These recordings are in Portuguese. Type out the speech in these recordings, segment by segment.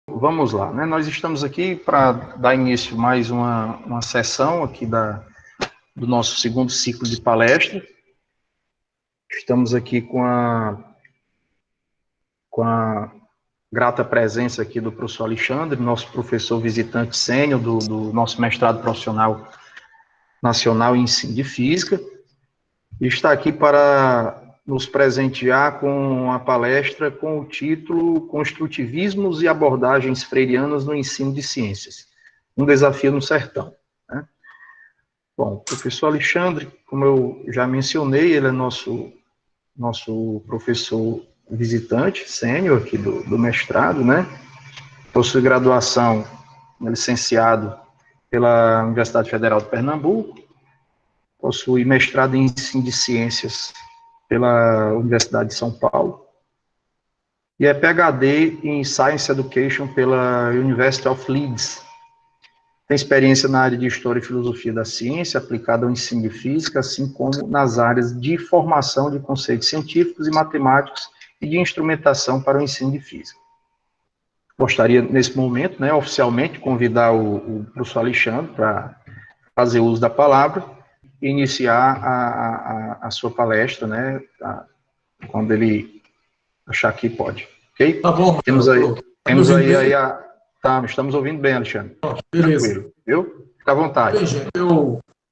Vamos lá, né? Nós estamos aqui para dar início a mais uma sessão aqui do nosso segundo ciclo de palestra. Estamos aqui com a grata presença aqui do professor Alexandre, nosso professor visitante sênior do nosso mestrado profissional nacional em ensino de física, e está aqui para nos presentear com a palestra com o título Construtivismos e Abordagens Freirianas no Ensino de Ciências, um desafio no sertão. Né? Bom, o professor Alexandre, como eu já mencionei, ele é nosso professor visitante sênior aqui do mestrado, né? Possui graduação licenciado pela Universidade Federal de Pernambuco, possui mestrado em ensino de ciências pela Universidade de São Paulo, e é PhD em Science Education pela University of Leeds. Tem experiência na área de História e Filosofia da Ciência, aplicada ao ensino de Física, assim como nas áreas de formação de conceitos científicos e matemáticos e de instrumentação para o ensino de Física. Gostaria, nesse momento, né, oficialmente, convidar o professor Alexandre para fazer uso da palavra e iniciar a sua palestra, né, quando ele achar que pode, ok? Tá bom, temos aí tá, estamos ouvindo bem, Alexandre. Beleza. Tranquilo, viu? Fica à vontade. Bem, gente,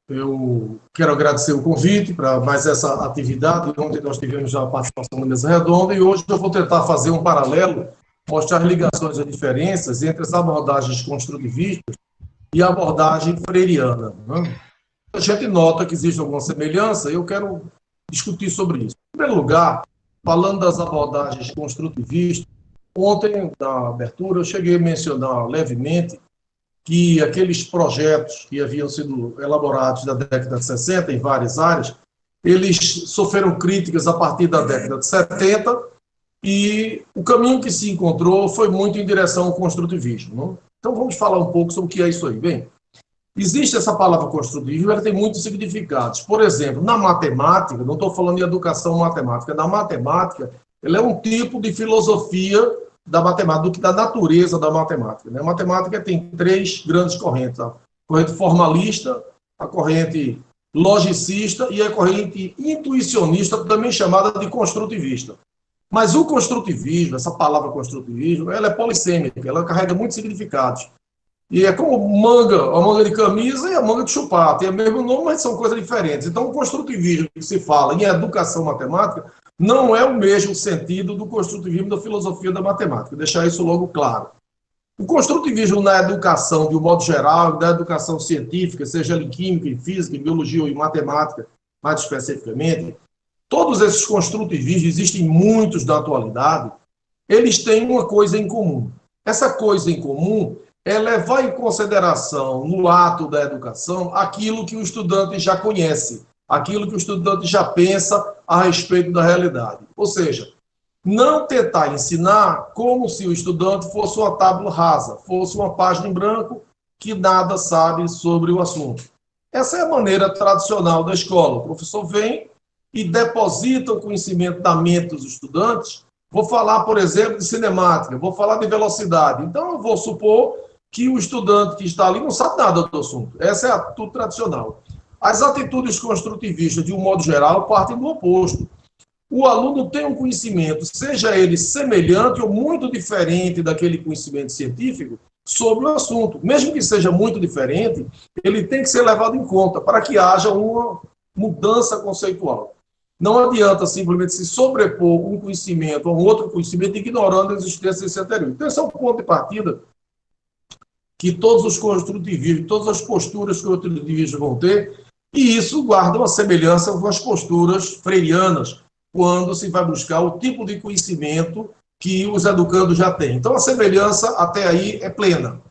eu quero agradecer o convite para mais essa atividade. Ontem nós tivemos já a participação na mesa redonda e hoje eu vou tentar fazer um paralelo, mostrar as ligações e diferenças entre as abordagens construtivistas e a abordagem freiriana. Né? A gente nota que existe alguma semelhança e eu quero discutir sobre isso. Em primeiro lugar, falando das abordagens construtivistas, ontem, na abertura, eu cheguei a mencionar levemente que aqueles projetos que haviam sido elaborados na década de 60 em várias áreas, eles sofreram críticas a partir da década de 70 e o caminho que se encontrou foi muito em direção ao construtivismo. Não? Então vamos falar um pouco sobre o que é isso aí. Bem, existe essa palavra construtivismo, ela tem muitos significados. Por exemplo, na matemática, não estou falando de educação matemática, na matemática, ela é um tipo de filosofia da matemática, da natureza da matemática. Né? A matemática tem três grandes correntes: a corrente formalista, a corrente logicista e a corrente intuicionista, também chamada de construtivista. Mas o construtivismo, essa palavra construtivismo, ela é polissêmica, ela carrega muitos significados. E é como a manga de camisa e a manga de chupar. Tem o mesmo nome, mas são coisas diferentes. Então, o construtivismo que se fala em educação matemática não é o mesmo sentido do construtivismo da filosofia da matemática. Deixar isso logo claro. O construtivismo na educação, de um modo geral, da educação científica, seja em química, em física, em biologia ou em matemática, mais especificamente, todos esses construtivismos, existem muitos da atualidade, eles têm uma coisa em comum. Essa coisa em comum é levar em consideração, no ato da educação, aquilo que o estudante já conhece, aquilo que o estudante já pensa a respeito da realidade. Ou seja, não tentar ensinar como se o estudante fosse uma tábua rasa, fosse uma página em branco que nada sabe sobre o assunto. Essa é a maneira tradicional da escola. O professor vem e deposita o conhecimento na mente dos estudantes. Vou falar, por exemplo, de cinemática, vou falar de velocidade. Então, eu vou supor que o estudante que está ali não sabe nada do assunto. Essa é a atitude tradicional. As atitudes construtivistas, de um modo geral, partem do oposto. O aluno tem um conhecimento, seja ele semelhante ou muito diferente daquele conhecimento científico, sobre o assunto. Mesmo que seja muito diferente, ele tem que ser levado em conta para que haja uma mudança conceitual. Não adianta simplesmente se sobrepor um conhecimento a um outro conhecimento, ignorando a existência desse anterior. Então, esse é um ponto de partida que todos os construtivistas, todas as posturas construtivistas vão ter, e isso guarda uma semelhança com as posturas freirianas, quando se vai buscar o tipo de conhecimento que os educandos já têm. Então, a semelhança até aí é plena.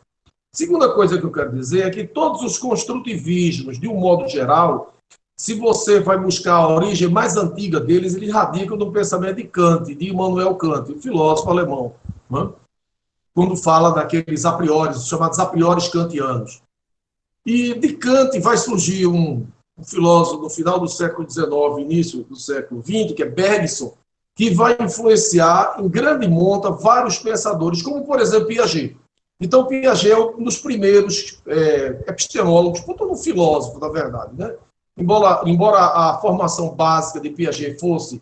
Segunda coisa que eu quero dizer é que todos os construtivismos, de um modo geral, se você vai buscar a origem mais antiga deles, eles radicam no pensamento de Kant, de Immanuel Kant, um filósofo alemão, né? Quando fala daqueles a priori, chamados a priori kantianos. E de Kant vai surgir um filósofo no final do século XIX, início do século XX, que é Bergson, que vai influenciar em grande monta vários pensadores, como, por exemplo, Piaget. Então, Piaget é um dos primeiros epistemólogos, todo um filósofo, na verdade, né? Embora a formação básica de Piaget fosse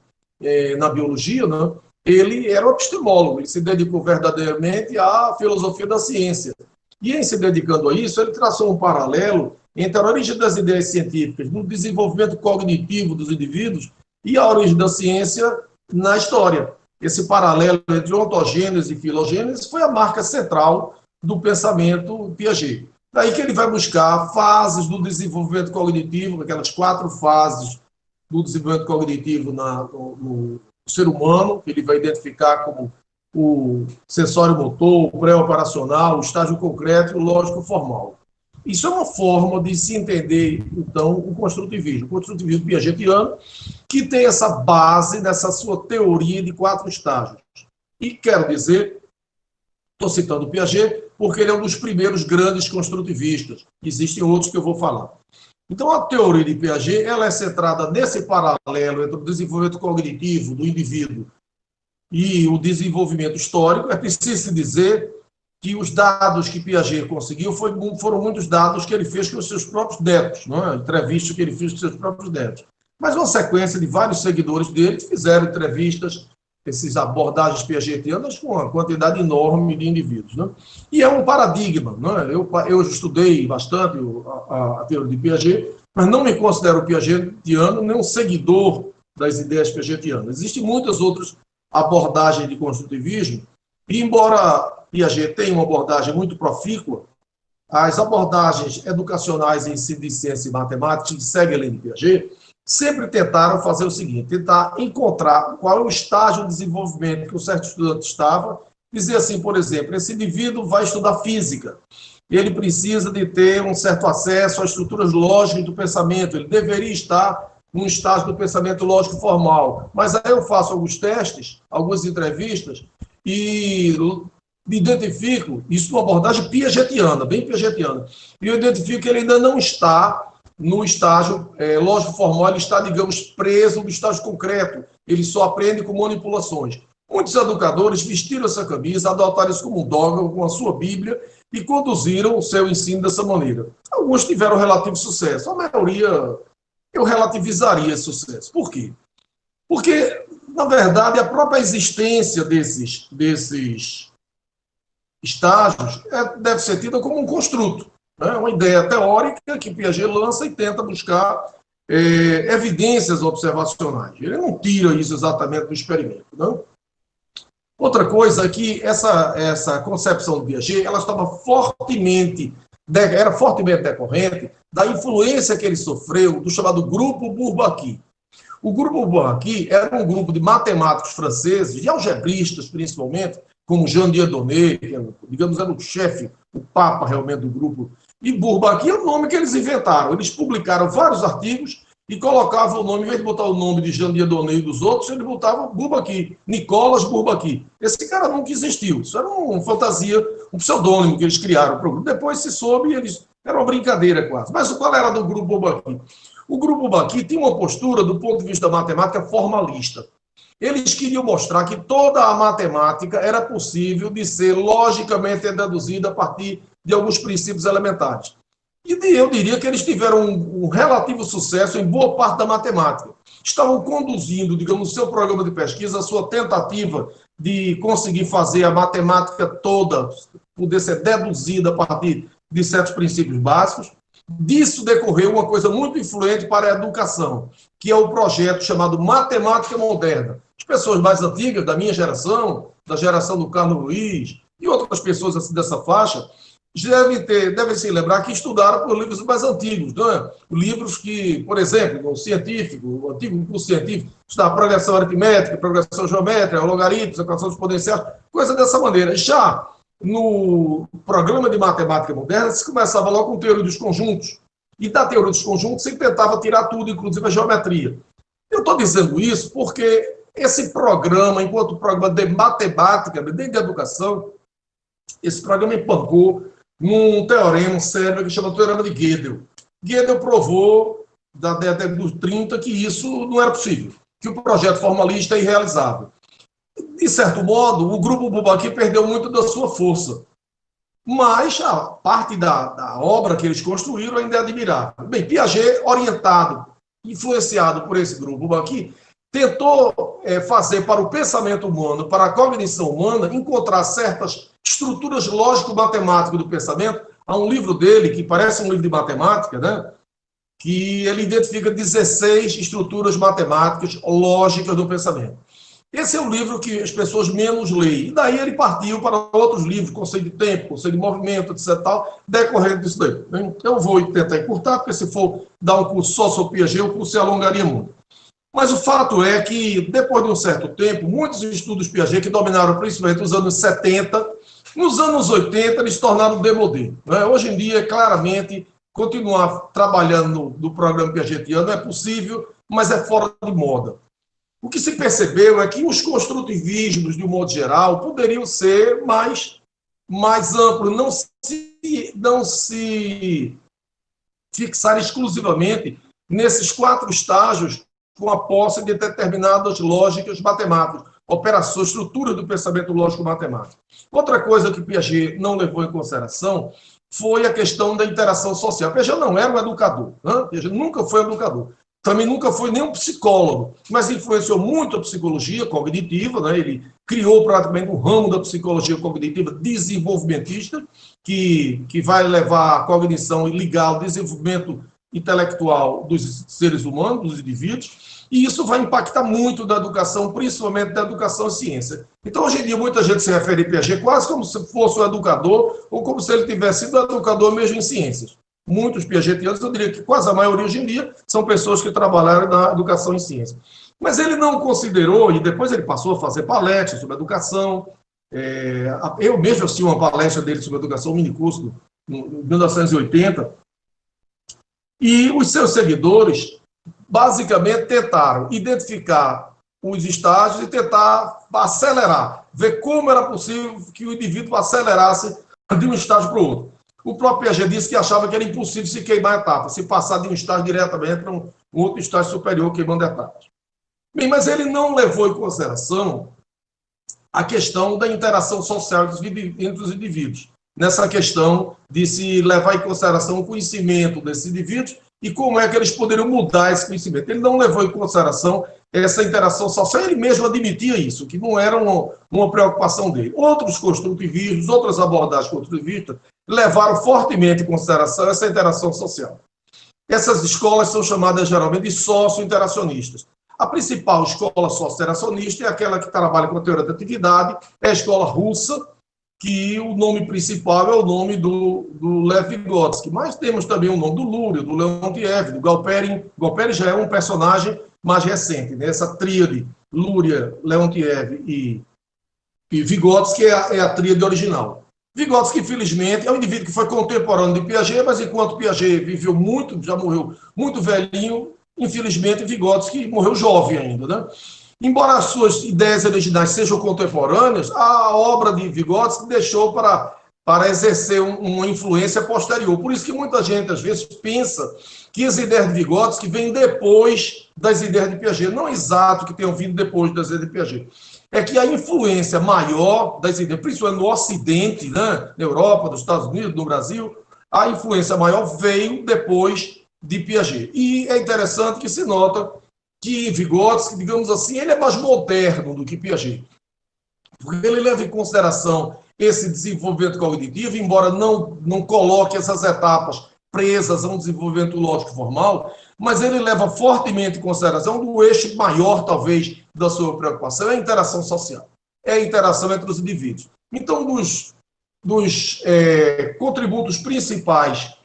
na biologia, né? Ele era um epistemólogo, ele se dedicou verdadeiramente à filosofia da ciência. E, em se dedicando a isso, ele traçou um paralelo entre a origem das ideias científicas no desenvolvimento cognitivo dos indivíduos e a origem da ciência na história. Esse paralelo entre ontogênese e filogênese foi a marca central do pensamento Piaget. Daí que ele vai buscar fases do desenvolvimento cognitivo, aquelas 4 fases do desenvolvimento cognitivo no ser humano, que ele vai identificar como o sensório motor, o pré-operacional, o estágio concreto e o lógico formal. Isso é uma forma de se entender, então, o construtivismo piagetiano, que tem essa base nessa sua teoria de 4 estágios. E quero dizer, estou citando Piaget, porque ele é um dos primeiros grandes construtivistas. Existem outros que eu vou falar. Então, a teoria de Piaget ela é centrada nesse paralelo entre o desenvolvimento cognitivo do indivíduo e o desenvolvimento histórico. É preciso dizer que os dados que Piaget conseguiu foram muitos dados que ele fez com os seus próprios netos, não é? Entrevistas que ele fez com os seus próprios netos. Mas uma sequência de vários seguidores dele fizeram entrevistas, essas abordagens piagetianas com uma quantidade enorme de indivíduos. Não é? E é um paradigma. Não é? Eu estudei bastante a teoria de Piaget, mas não me considero piagetiano nem um seguidor das ideias piagetianas. Existem muitas outras abordagens de construtivismo, e embora Piaget tenha uma abordagem muito profícua, as abordagens educacionais em ensino de ciência e matemática, que seguem a lei de Piaget, sempre tentaram fazer o seguinte, tentar encontrar qual é o estágio de desenvolvimento que um certo estudante estava, dizer assim, por exemplo, esse indivíduo vai estudar física, ele precisa de ter um certo acesso às estruturas lógicas do pensamento, ele deveria estar num estágio do pensamento lógico formal. Mas aí eu faço alguns testes, algumas entrevistas, e identifico, isso numa abordagem piagetiana, bem piagetiana, e eu identifico que ele ainda não está no estágio lógico formal, ele está, digamos, preso no estágio concreto, ele só aprende com manipulações. Muitos educadores vestiram essa camisa, adotaram isso como um dogma, com a sua Bíblia, e conduziram o seu ensino dessa maneira. Alguns tiveram relativo sucesso, a maioria eu relativizaria esse sucesso. Por quê? Porque, na verdade, a própria existência desses estágios deve ser tida como um construto, né? Uma ideia teórica que Piaget lança e tenta buscar evidências observacionais. Ele não tira isso exatamente do experimento. Não? Outra coisa é que essa concepção de Piaget ela estava era fortemente decorrente da influência que ele sofreu do chamado Grupo Bourbaki. O Grupo Bourbaki era um grupo de matemáticos franceses, de algebristas principalmente, como Jean Dieudonné, que digamos, era o chefe, o papa realmente do grupo. E Bourbaki é o nome que eles inventaram. Eles publicaram vários artigos e colocavam o nome, em vez de botar o nome de Jean Dieudonné e dos outros, eles botavam Bourbaki, Nicolas Bourbaki. Esse cara nunca existiu. Isso era uma fantasia, um pseudônimo que eles criaram para o grupo. Depois se soube, era uma brincadeira quase. Mas qual era do Grupo Bourbaki? O Grupo Bourbaki tinha uma postura, do ponto de vista da matemática, formalista. Eles queriam mostrar que toda a matemática era possível de ser logicamente deduzida a partir de alguns princípios elementares. E eu diria que eles tiveram um relativo sucesso em boa parte da matemática. Estavam conduzindo, digamos, o seu programa de pesquisa, a sua tentativa de conseguir fazer a matemática toda poder ser deduzida a partir de certos princípios básicos. Disso decorreu uma coisa muito influente para a educação, que é o projeto chamado Matemática Moderna. As pessoas mais antigas, da minha geração, da geração do Carlos Luiz e outras pessoas assim, dessa faixa, devem se lembrar que estudaram por livros mais antigos, não é? Livros que, por exemplo, o antigo curso científico, estudava progressão aritmética, progressão geométrica, logaritmos, equações exponenciais, coisa dessa maneira. Já no programa de matemática moderna, se começava logo com teoria dos conjuntos, e da teoria dos conjuntos se tentava tirar tudo, inclusive a geometria. Eu estou dizendo isso porque esse programa, enquanto programa de matemática, de educação, esse programa empancou num teorema célebre que chama Teorema de Gödel. Gödel provou, da década dos 30, que isso não era possível. que o projeto formalista é irrealizável. De certo modo, o grupo Bourbaki perdeu muito da sua força, mas a parte da obra que eles construíram ainda é admirável. Bem, Piaget, orientado, influenciado por esse grupo Bourbaki, tentou fazer para o pensamento humano, para a cognição humana, encontrar certas estruturas lógico-matemáticas do pensamento. Há um livro dele, que parece um livro de matemática, né? Que ele identifica 16 estruturas matemáticas lógicas do pensamento. Esse é o livro que as pessoas menos leem. E daí ele partiu para outros livros, conceito de tempo, conceito de movimento, etc. Tal, decorrendo disso daí. Eu vou tentar encurtar, porque se for dar um curso só sobre Piaget, o curso se alongaria muito. Mas o fato é que, depois de um certo tempo, muitos estudos Piaget, que dominaram principalmente os anos 70, nos anos 80, eles se tornaram démodé. Hoje em dia, claramente, continuar trabalhando no programa piagetiano é possível, mas é fora de moda. O que se percebeu é que os construtivismos, de um modo geral, poderiam ser mais amplos, não se fixar exclusivamente nesses 4 estágios com a posse de determinadas lógicas matemáticas, operações, estruturas do pensamento lógico-matemático. Outra coisa que Piaget não levou em consideração foi a questão da interação social. Piaget não era um educador, né? Piaget nunca foi um educador. Também nunca foi nem um psicólogo, mas influenciou muito a psicologia cognitiva, né? Ele criou praticamente um ramo da psicologia cognitiva desenvolvimentista, que vai levar a cognição e ligar ao desenvolvimento intelectual dos seres humanos, dos indivíduos, e isso vai impactar muito da educação, principalmente da educação e ciência. Então, hoje em dia, muita gente se refere a Piaget quase como se fosse um educador, ou como se ele tivesse sido educador mesmo em ciências. Muitos piagetianos, eu diria que quase a maioria hoje em dia, são pessoas que trabalharam na educação em ciência. Mas ele não considerou, e depois ele passou a fazer palestras sobre educação. Eu mesmo assisti uma palestra dele sobre educação, um minicurso, em 1980, e os seus seguidores, basicamente, tentaram identificar os estágios e tentar acelerar, ver como era possível que o indivíduo acelerasse de um estágio para o outro. O próprio Piaget disse que achava que era impossível se queimar etapas, se passar de um estágio diretamente para um outro estágio superior queimando etapas. Bem, mas ele não levou em consideração a questão da interação social entre os indivíduos, nessa questão de se levar em consideração o conhecimento desses indivíduos e como é que eles poderiam mudar esse conhecimento. Ele não levou em consideração essa interação social, ele mesmo admitia isso, que não era uma preocupação dele. Outros construtivismos, outras abordagens construtivistas, levaram fortemente em consideração essa interação social. Essas escolas são chamadas geralmente de socio-interacionistas. A principal escola socio-interacionista é aquela que trabalha com a teoria da atividade, é a escola russa, que o nome principal é o nome do Lev Vygotsky, mas temos também o nome do Luria, do Leontiev, do Galperin. Galperin já é um personagem mais recente, né? Essa tríade, Luria, Leontiev e Vygotsky é a tríade original. Vygotsky, infelizmente, é um indivíduo que foi contemporâneo de Piaget, mas enquanto Piaget viveu muito, já morreu muito velhinho, infelizmente Vygotsky morreu jovem ainda, né? Embora as suas ideias originais sejam contemporâneas, a obra de Vygotsky deixou para exercer uma influência posterior. Por isso que muita gente, às vezes, pensa que as ideias de Vygotsky vêm depois das ideias de Piaget. Não é exato que tenham vindo depois das ideias de Piaget. É que a influência maior das ideias, principalmente no Ocidente, né, na Europa, nos Estados Unidos, no Brasil, a influência maior veio depois de Piaget. E é interessante que se nota que Vygotsky, digamos assim, ele é mais moderno do que Piaget. Porque ele leva em consideração esse desenvolvimento cognitivo, embora não coloque essas etapas presas a um desenvolvimento lógico formal, mas ele leva fortemente em consideração do eixo maior, talvez, da sua preocupação, é a interação social, é a interação entre os indivíduos. Então, dos contributos principais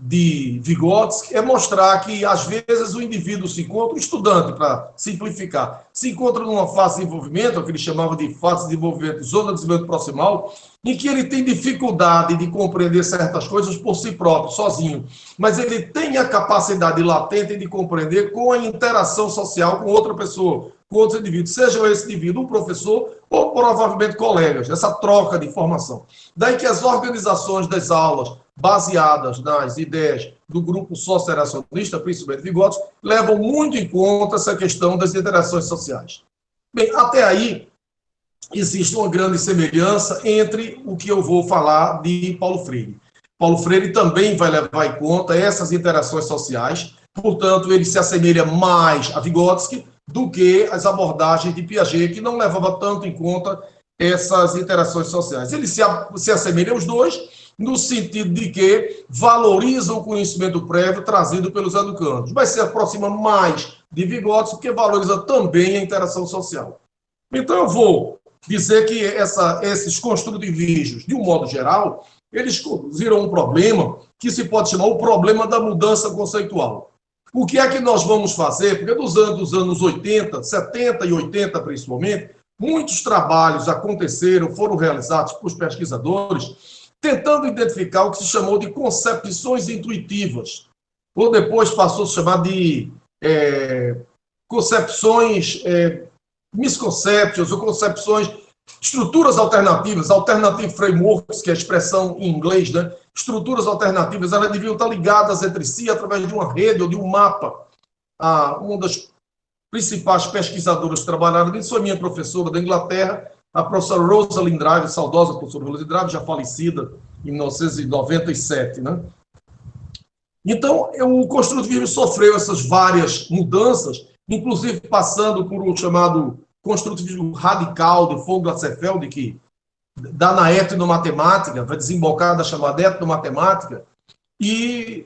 de Vygotsky é mostrar que, às vezes, o indivíduo se encontra, o estudante, para simplificar, se encontra numa fase de desenvolvimento, o que ele chamava de fase de desenvolvimento, zona de desenvolvimento proximal, em que ele tem dificuldade de compreender certas coisas por si próprio, sozinho, mas ele tem a capacidade latente de compreender com a interação social com outra pessoa, com outros indivíduos, seja esse indivíduo um professor ou provavelmente colegas, essa troca de informação. Daí que as organizações das aulas, baseadas nas ideias do grupo socio-interacionista, principalmente Vygotsky, levam muito em conta essa questão das interações sociais. Bem, até aí, existe uma grande semelhança entre o que eu vou falar de Paulo Freire. Paulo Freire também vai levar em conta essas interações sociais, portanto, ele se assemelha mais a Vygotsky do que as abordagens de Piaget, que não levava tanto em conta essas interações sociais. Ele se assemelha aos dois, no sentido de que valoriza o conhecimento prévio trazido pelos educandos, mas se aproxima mais de Vygotsky, porque valoriza também a interação social. Então, eu vou dizer que esses construtivismos, de um modo geral, eles conduziram um problema que se pode chamar o problema da mudança conceitual. O que é que nós vamos fazer? Porque dos anos 80, 70 e 80 principalmente, muitos trabalhos aconteceram, foram realizados por pesquisadores, tentando identificar o que se chamou de concepções intuitivas, ou depois passou a se chamar de concepções misconceptions, ou concepções, estruturas alternativas, alternative frameworks, que é a expressão em inglês, né? Estruturas alternativas, elas deviam estar ligadas entre si através de uma rede ou de um mapa. Uma das principais pesquisadoras que trabalharam nisso foi minha professora da Inglaterra, a professora Rosalind Drive, saudosa professora Rosalind Drive, já falecida em 1997, né? Então, o construtivismo sofreu essas várias mudanças, inclusive passando por o chamado construtivismo radical de von Glatzfeld, que dá na etnomatemática, vai desembocar da chamada etnomatemática, e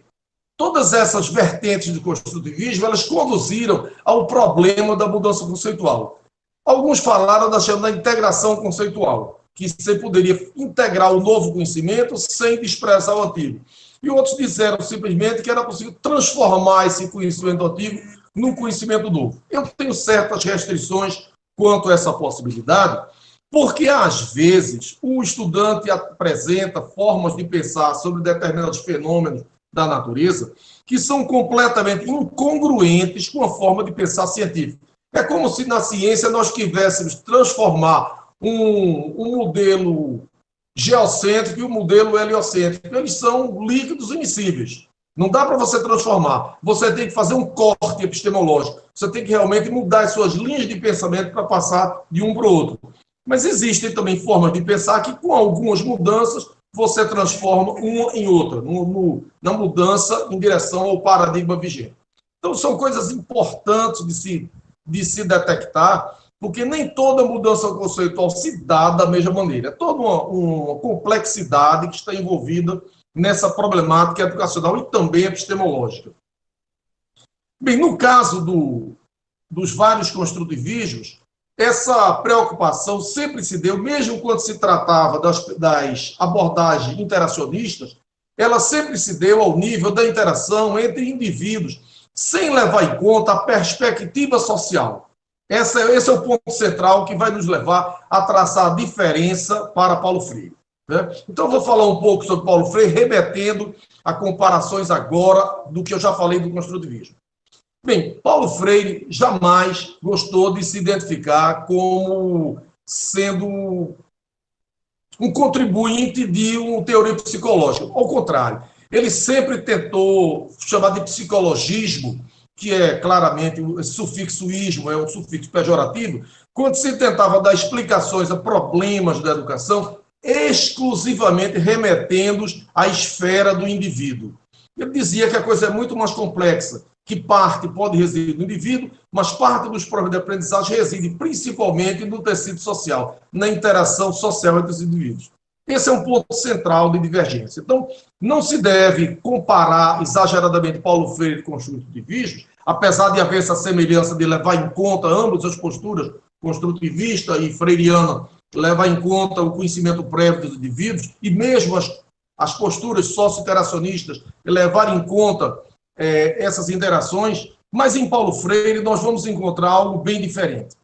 todas essas vertentes de construtivismo, elas conduziram ao problema da mudança conceitual. Alguns falaram da chamada integração conceitual, que você poderia integrar o novo conhecimento sem desprezar o antigo. E outros disseram simplesmente que era possível transformar esse conhecimento antigo num conhecimento novo. Eu tenho certas restrições quanto a essa possibilidade, porque, às vezes, o estudante apresenta formas de pensar sobre determinados fenômenos da natureza que são completamente incongruentes com a forma de pensar científica. É como se na ciência nós quiséssemos transformar um modelo geocêntrico e um modelo heliocêntrico. Eles são líquidos immiscíveis. Não dá para você transformar. Você tem que fazer um corte epistemológico. Você tem que realmente mudar as suas linhas de pensamento para passar de um para o outro. Mas existem também formas de pensar que, com algumas mudanças, você transforma uma em outra, na mudança em direção ao paradigma vigente. Então, são coisas importantes de se detectar, porque nem toda mudança conceitual se dá da mesma maneira. É toda uma complexidade que está envolvida nessa problemática educacional e também epistemológica. Bem, no caso dos vários construtivismos, essa preocupação sempre se deu, mesmo quando se tratava das abordagens interacionistas, ela sempre se deu ao nível da interação entre indivíduos, sem levar em conta a perspectiva social. Esse é o ponto central que vai nos levar a traçar a diferença para Paulo Freire, né? Então, eu vou falar um pouco sobre Paulo Freire, remetendo a comparações agora do que eu já falei do construtivismo. Bem, Paulo Freire jamais gostou de se identificar como sendo um contribuinte de uma teoria psicológica. Ao contrário, ele sempre tentou chamar de psicologismo, que é claramente o sufixo ismo, é um sufixo pejorativo, quando se tentava dar explicações a problemas da educação, exclusivamente remetendo-os à esfera do indivíduo. Ele dizia que a coisa é muito mais complexa, que parte pode residir no indivíduo, mas parte dos problemas de aprendizagem reside principalmente no tecido social, na interação social entre os indivíduos. Esse é um ponto central de divergência. Então, não se deve comparar exageradamente Paulo Freire com os construtivismos, apesar de haver essa semelhança de levar em conta ambas as posturas, construtivista e freiriana, levar em conta o conhecimento prévio dos indivíduos, e mesmo as posturas socio-interacionistas levar em conta essas interações, mas em Paulo Freire nós vamos encontrar algo bem diferente.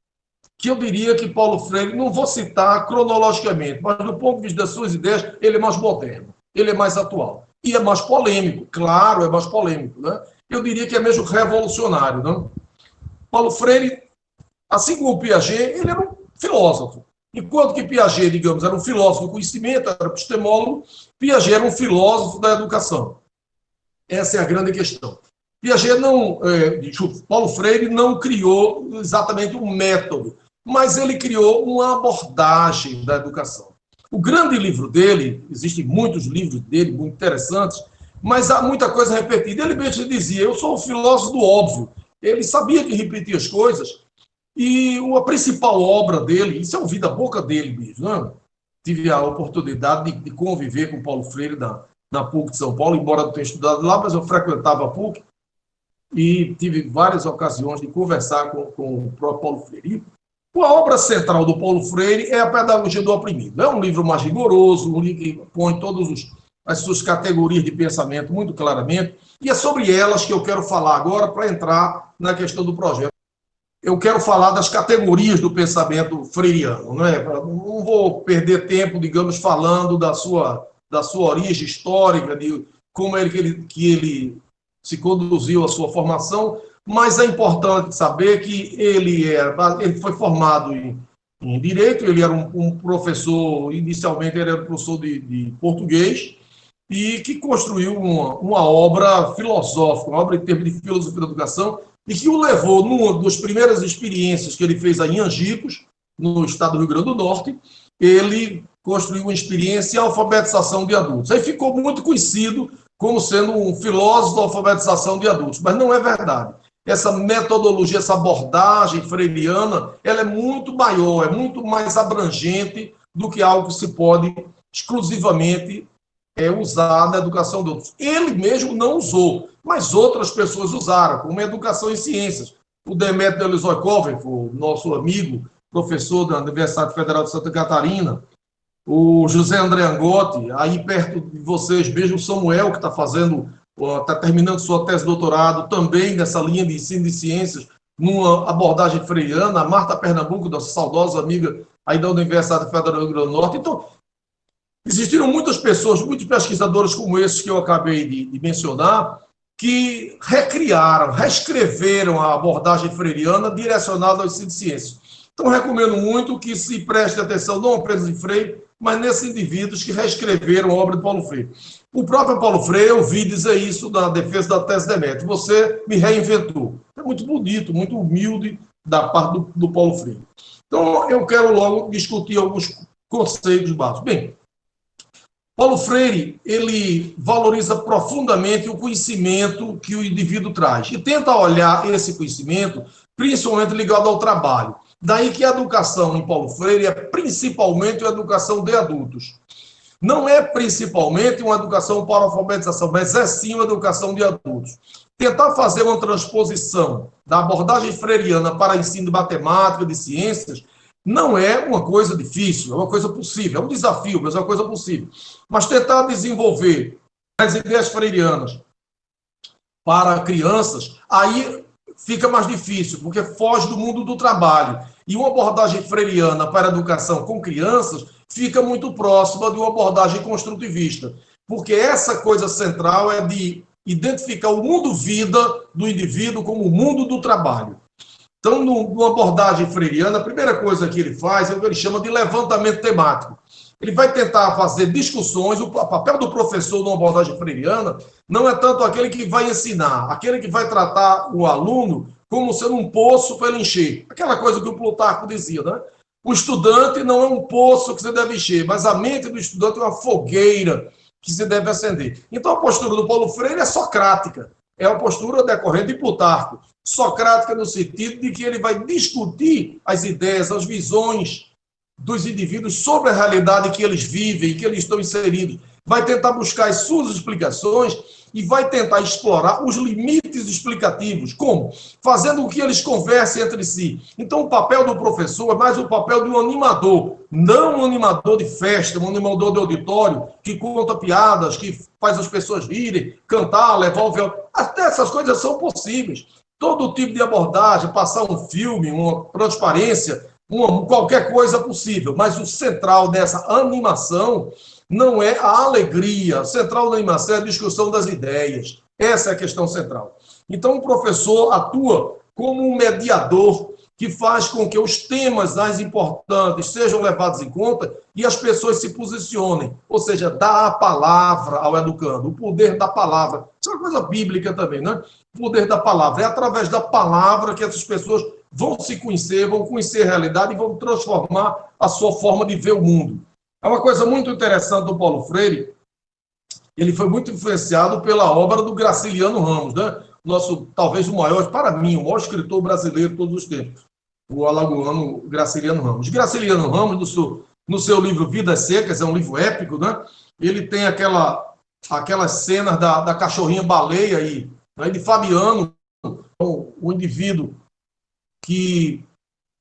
Que eu diria que Paulo Freire, não vou citar cronologicamente, mas do ponto de vista das suas ideias, ele é mais moderno, ele é mais atual. E é mais polêmico, claro, é mais polêmico, né? Eu diria que é mesmo revolucionário, né? Paulo Freire Assim como o Piaget, ele era um filósofo. Enquanto que Piaget, digamos, era um filósofo do conhecimento, era epistemólogo, Piaget era um filósofo da educação. Essa é a grande questão. Piaget Paulo Freire não criou exatamente um método, mas ele criou uma abordagem da educação. O grande livro dele, existem muitos livros dele, muito interessantes, mas há muita coisa repetida. Ele mesmo dizia, eu sou um filósofo do óbvio. Ele sabia que repetia as coisas, e a principal obra dele, isso é ouvido da boca dele mesmo, né? Tive a oportunidade de conviver com o Paulo Freire na PUC de São Paulo, embora não tenha estudado lá, mas eu frequentava a PUC, e tive várias ocasiões de conversar com o próprio Paulo Freire. E a obra central do Paulo Freire é a Pedagogia do Oprimido. É um livro mais rigoroso, um livro que põe todas as suas categorias de pensamento muito claramente, e é sobre elas que eu quero falar agora para entrar na questão do projeto. Eu quero falar das categorias do pensamento freiriano, não é? Não vou perder tempo, digamos, falando da sua origem histórica, de como que ele se conduziu a sua formação, mas é importante saber que ele foi formado em Direito, ele era um professor, inicialmente ele era professor de português, e que construiu uma obra filosófica, uma obra em termos de filosofia da educação, e que o levou, numa das primeiras experiências que ele fez aí em Angicos, no estado do Rio Grande do Norte, ele construiu uma experiência em alfabetização de adultos. Aí ficou muito conhecido como sendo um filósofo da alfabetização de adultos, mas não é verdade. Essa metodologia, essa abordagem freiriana, ela é muito maior, é muito mais abrangente do que algo que se pode exclusivamente usar na educação de outros. Ele mesmo não usou, mas outras pessoas usaram, como a educação em ciências. O Demetrio Elizoikov, o nosso amigo, professor da Universidade Federal de Santa Catarina, o José André Angotti, aí perto de vocês, mesmo o Samuel, que está terminando sua tese de doutorado, também nessa linha de ensino de ciências, numa abordagem freiriana, a Marta Pernambuco, nossa saudosa amiga aí da Universidade Federal do Rio Grande do Norte. Então, existiram muitas pessoas, muitos pesquisadores como esses que eu acabei de mencionar, que reescreveram a abordagem freiriana direcionada ao ensino de ciências. Então, recomendo muito que se preste atenção, não apenas em Freire, mas nesses indivíduos que reescreveram a obra de Paulo Freire. O próprio Paulo Freire, eu ouvi dizer isso na defesa da tese de Demetrio, você me reinventou. É muito bonito, muito humilde da parte do Paulo Freire. Então, eu quero logo discutir alguns conceitos básicos. Bem, Paulo Freire, ele valoriza profundamente o conhecimento que o indivíduo traz e tenta olhar esse conhecimento principalmente ligado ao trabalho. Daí que a educação em Paulo Freire é principalmente uma educação de adultos. Não é principalmente uma educação para alfabetização, mas é sim uma educação de adultos. Tentar fazer uma transposição da abordagem freiriana para ensino de matemática, de ciências, não é uma coisa difícil, é uma coisa possível, é um desafio, mas é uma coisa possível. Mas tentar desenvolver as ideias freirianas para crianças, aí fica mais difícil, porque foge do mundo do trabalho. E uma abordagem freiriana para a educação com crianças fica muito próxima de uma abordagem construtivista, porque essa coisa central é de identificar o mundo-vida do indivíduo como o mundo do trabalho. Então, numa abordagem freiriana, a primeira coisa que ele faz é o que ele chama de levantamento temático. Ele vai tentar fazer discussões, o papel do professor numa abordagem freiriana não é tanto aquele que vai ensinar, aquele que vai tratar o aluno como sendo um poço para ele encher. Aquela coisa que o Plutarco dizia, né? O estudante não é um poço que você deve encher, mas a mente do estudante é uma fogueira que se deve acender. Então, a postura do Paulo Freire é socrática. É uma postura decorrente de Plutarco. Socrática no sentido de que ele vai discutir as ideias, as visões dos indivíduos sobre a realidade que eles vivem, que eles estão inseridos. Vai tentar buscar as suas explicações e vai tentar explorar os limites explicativos. Como? Fazendo com que eles conversem entre si. Então, o papel do professor é mais o papel de um animador, não um animador de festa, um animador de auditório, que conta piadas, que faz as pessoas rirem, cantar, levar o véu. Até essas coisas são possíveis. Todo tipo de abordagem, passar um filme, uma transparência, qualquer coisa possível. Mas o central dessa animação não é a alegria. O central da animação é a discussão das ideias. Essa é a questão central. Então, o professor atua como um mediador que faz com que os temas mais importantes sejam levados em conta e as pessoas se posicionem, ou seja, dá a palavra ao educando, o poder da palavra. Isso é uma coisa bíblica também, né? O poder da palavra. É através da palavra que essas pessoas vão se conhecer, vão conhecer a realidade e vão transformar a sua forma de ver o mundo. É uma coisa muito interessante do Paulo Freire. Ele foi muito influenciado pela obra do Graciliano Ramos, né? Nosso, talvez o maior, para mim, o maior escritor brasileiro de todos os tempos, o alagoano Graciliano Ramos. Graciliano Ramos, no seu livro Vidas Secas, é um livro épico, né? Ele tem aquelas cenas da cachorrinha baleia aí, né? De Fabiano, o indivíduo que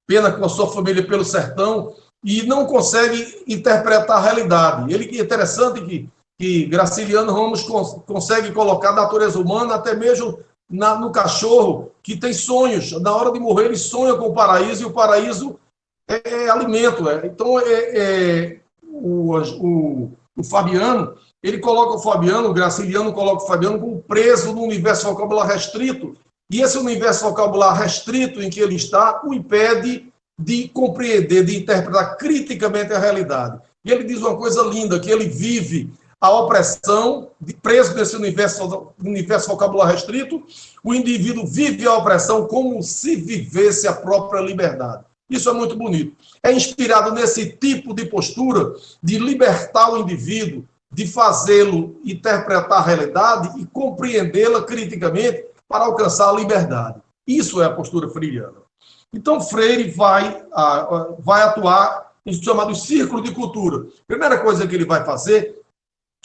pena com a sua família pelo sertão e não consegue interpretar a realidade. É interessante que Graciliano Ramos consegue colocar a natureza humana até mesmo no cachorro, que tem sonhos. Na hora de morrer, ele sonha com o paraíso, e o paraíso é alimento. Então, o Fabiano, o Graciliano coloca o Fabiano como preso no universo vocabular restrito, e esse universo vocabular restrito em que ele está o impede de compreender, de interpretar criticamente a realidade. E ele diz uma coisa linda, que ele vive a opressão, preso nesse universo vocabular restrito, o indivíduo vive a opressão como se vivesse a própria liberdade. Isso é muito bonito. É inspirado nesse tipo de postura de libertar o indivíduo, de fazê-lo interpretar a realidade e compreendê-la criticamente para alcançar a liberdade. Isso é a postura freiriana. Então, Freire vai atuar em chamado círculo de cultura. A primeira coisa que ele vai fazer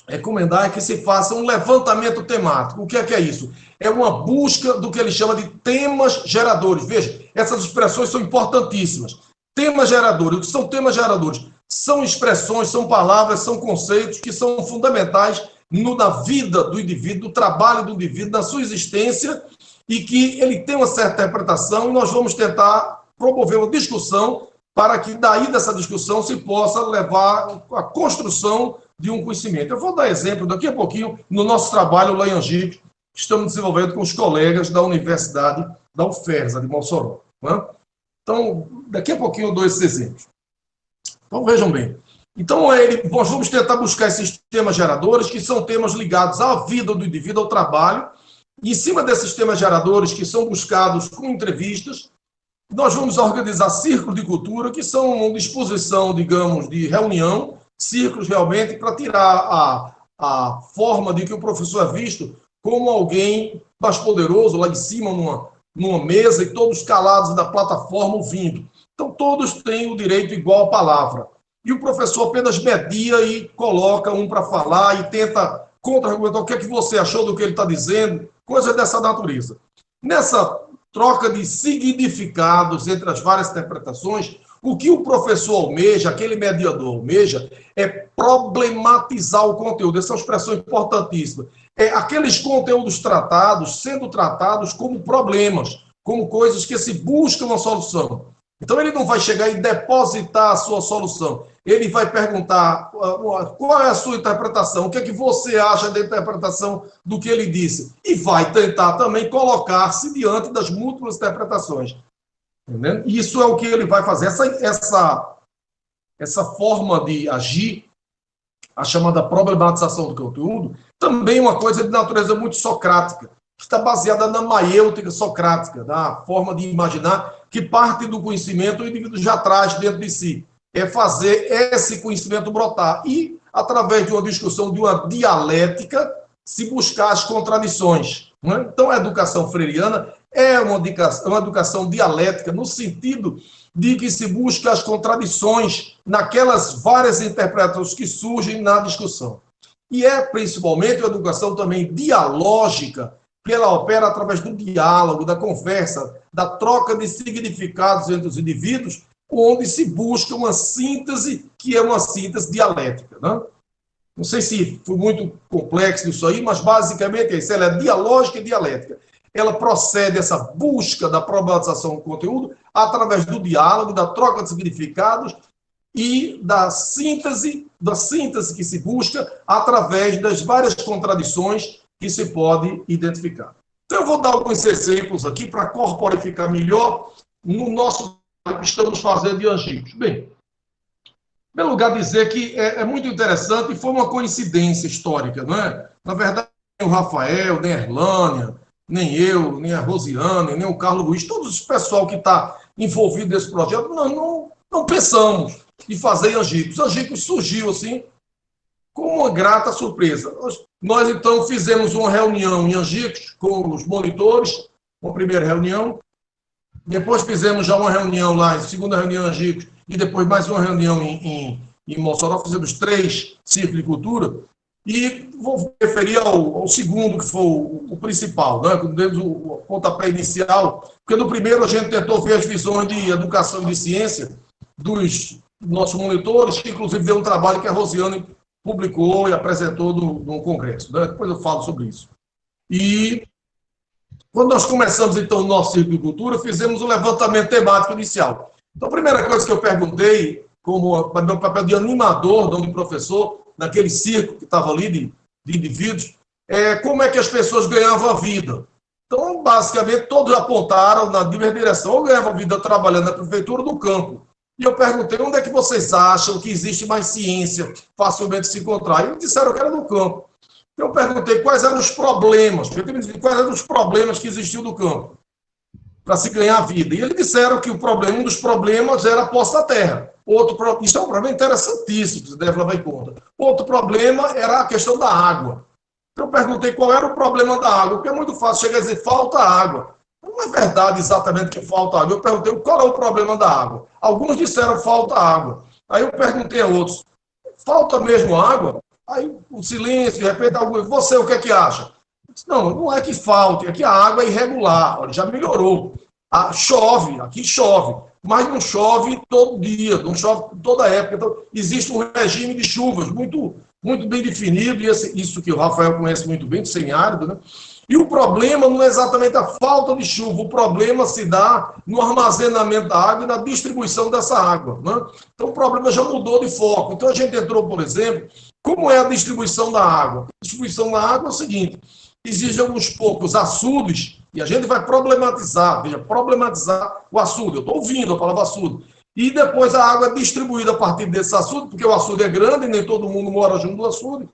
recomendar que se faça um levantamento temático. O que é isso? É uma busca do que ele chama de temas geradores. Veja, essas expressões são importantíssimas. Temas geradores. O que são temas geradores? São expressões, são palavras, são conceitos que são fundamentais na vida do indivíduo, no trabalho do indivíduo, na sua existência, e que ele tem uma certa interpretação, e nós vamos tentar promover uma discussão para que daí dessa discussão se possa levar à construção de um conhecimento. Eu vou dar exemplo daqui a pouquinho no nosso trabalho lá em Angico, que estamos desenvolvendo com os colegas da Universidade da UFERJ, de Mossoró. Né? Então, daqui a pouquinho eu dou esses exemplos. Então, vejam bem. Então, nós vamos tentar buscar esses temas geradores, que são temas ligados à vida do indivíduo, ao trabalho, e em cima desses temas geradores, que são buscados com entrevistas, nós vamos organizar círculos de cultura, que são uma disposição, digamos, de reunião, círculos realmente, para tirar a forma de que o professor é visto como alguém mais poderoso, lá de cima, numa mesa, e todos calados na plataforma ouvindo. Então, todos têm o direito igual à palavra. E o professor apenas media e coloca um para falar e tenta contra-argumentar o que é que você achou do que ele está dizendo, coisas dessa natureza. Nessa troca de significados entre as várias interpretações, o que o professor almeja, aquele mediador almeja, é problematizar o conteúdo. Essa é uma expressão importantíssima. É aqueles conteúdos tratados, sendo tratados como problemas, como coisas que se buscam uma solução. Então, ele não vai chegar e depositar a sua solução. Ele vai perguntar qual é a sua interpretação, o que é que você acha da interpretação do que ele disse. E vai tentar também colocar-se diante das múltiplas interpretações. Entendeu? Isso é o que ele vai fazer. Essa forma de agir, a chamada problematização do conteúdo, também é uma coisa de natureza muito socrática, que está baseada na maiêutica socrática, na forma de imaginar que parte do conhecimento o indivíduo já traz dentro de si. É fazer esse conhecimento brotar e, através de uma discussão, de uma dialética, se buscar as contradições. Não é? Então, a educação freiriana é uma educação dialética, no sentido de que se busca as contradições naquelas várias interpretações que surgem na discussão. E é, principalmente, uma educação também dialógica, que ela opera através do diálogo, da conversa, da troca de significados entre os indivíduos, onde se busca uma síntese, que é uma síntese dialética. Né? Não sei se foi muito complexo isso aí, mas basicamente é isso, ela é dialógica e dialética. Ela procede essa busca da problematização do conteúdo através do diálogo, da troca de significados e da síntese que se busca através das várias contradições que se pode identificar. Então, eu vou dar alguns exemplos aqui para corporificar melhor no nosso trabalho que estamos fazendo de angicos? Bem, em primeiro lugar, dizer que é muito interessante e foi uma coincidência histórica, não é? Na verdade, nem o Rafael, nem a Erlânia, nem eu, nem a Rosiane, nem o Carlos Luiz, todos o pessoal que está envolvido nesse projeto, nós não pensamos em fazer angicos. Angicos surgiu assim, com uma grata surpresa. Nós, então, fizemos uma reunião em Angicos com os monitores, uma primeira reunião, depois fizemos já uma reunião lá, segunda reunião em Angicos, e depois mais uma reunião em Mossoró, fizemos 3 círculos de cultura, e vou referir ao segundo, que foi o principal, né? Demos o pontapé inicial, porque no primeiro a gente tentou ver as visões de educação e de ciência dos nossos monitores, que inclusive deu um trabalho que a Rosiane publicou e apresentou no congresso, né? Depois eu falo sobre isso. E quando nós começamos, então, o nosso círculo de cultura, fizemos um levantamento temático inicial. Então, a primeira coisa que eu perguntei, como meu papel de animador, não de professor, naquele círculo que estava ali de indivíduos, é como é que as pessoas ganhavam a vida. Então, basicamente, todos apontaram na mesma direção, ou ganhavam a vida trabalhando na prefeitura ou no campo. E eu perguntei, onde é que vocês acham que existe mais ciência facilmente se encontrar? E eles disseram que era no campo. Eu perguntei quais eram os problemas, quais eram os problemas que existiam no campo para se ganhar a vida. E eles disseram que um dos problemas era a posse da terra. Isso é um problema interessantíssimo, que você deve levar em conta. Outro problema era a questão da água. Eu perguntei qual era o problema da água, porque é muito fácil chegar a dizer falta água. Não é verdade exatamente que falta água. Eu perguntei qual é o problema da água. Alguns disseram falta água. Aí eu perguntei a outros, falta mesmo água? Aí o silêncio, de repente, você o que é que acha? Disse, não é que falte, é que a água é irregular. Olha, já melhorou. Chove, aqui chove, mas não chove todo dia, não chove toda época. Então, existe um regime de chuvas muito, muito bem definido, e isso que o Rafael conhece muito bem, do semiárido, né? E o problema não é exatamente a falta de chuva, o problema se dá no armazenamento da água e na distribuição dessa água, né? Então o problema já mudou de foco. Então a gente entrou, por exemplo, como é a distribuição da água? A distribuição da água é o seguinte, existem alguns poucos açudes, e a gente vai problematizar o açude. Eu estou ouvindo a palavra açude. E depois a água é distribuída a partir desse açude, porque o açude é grande, nem todo mundo mora junto do açude,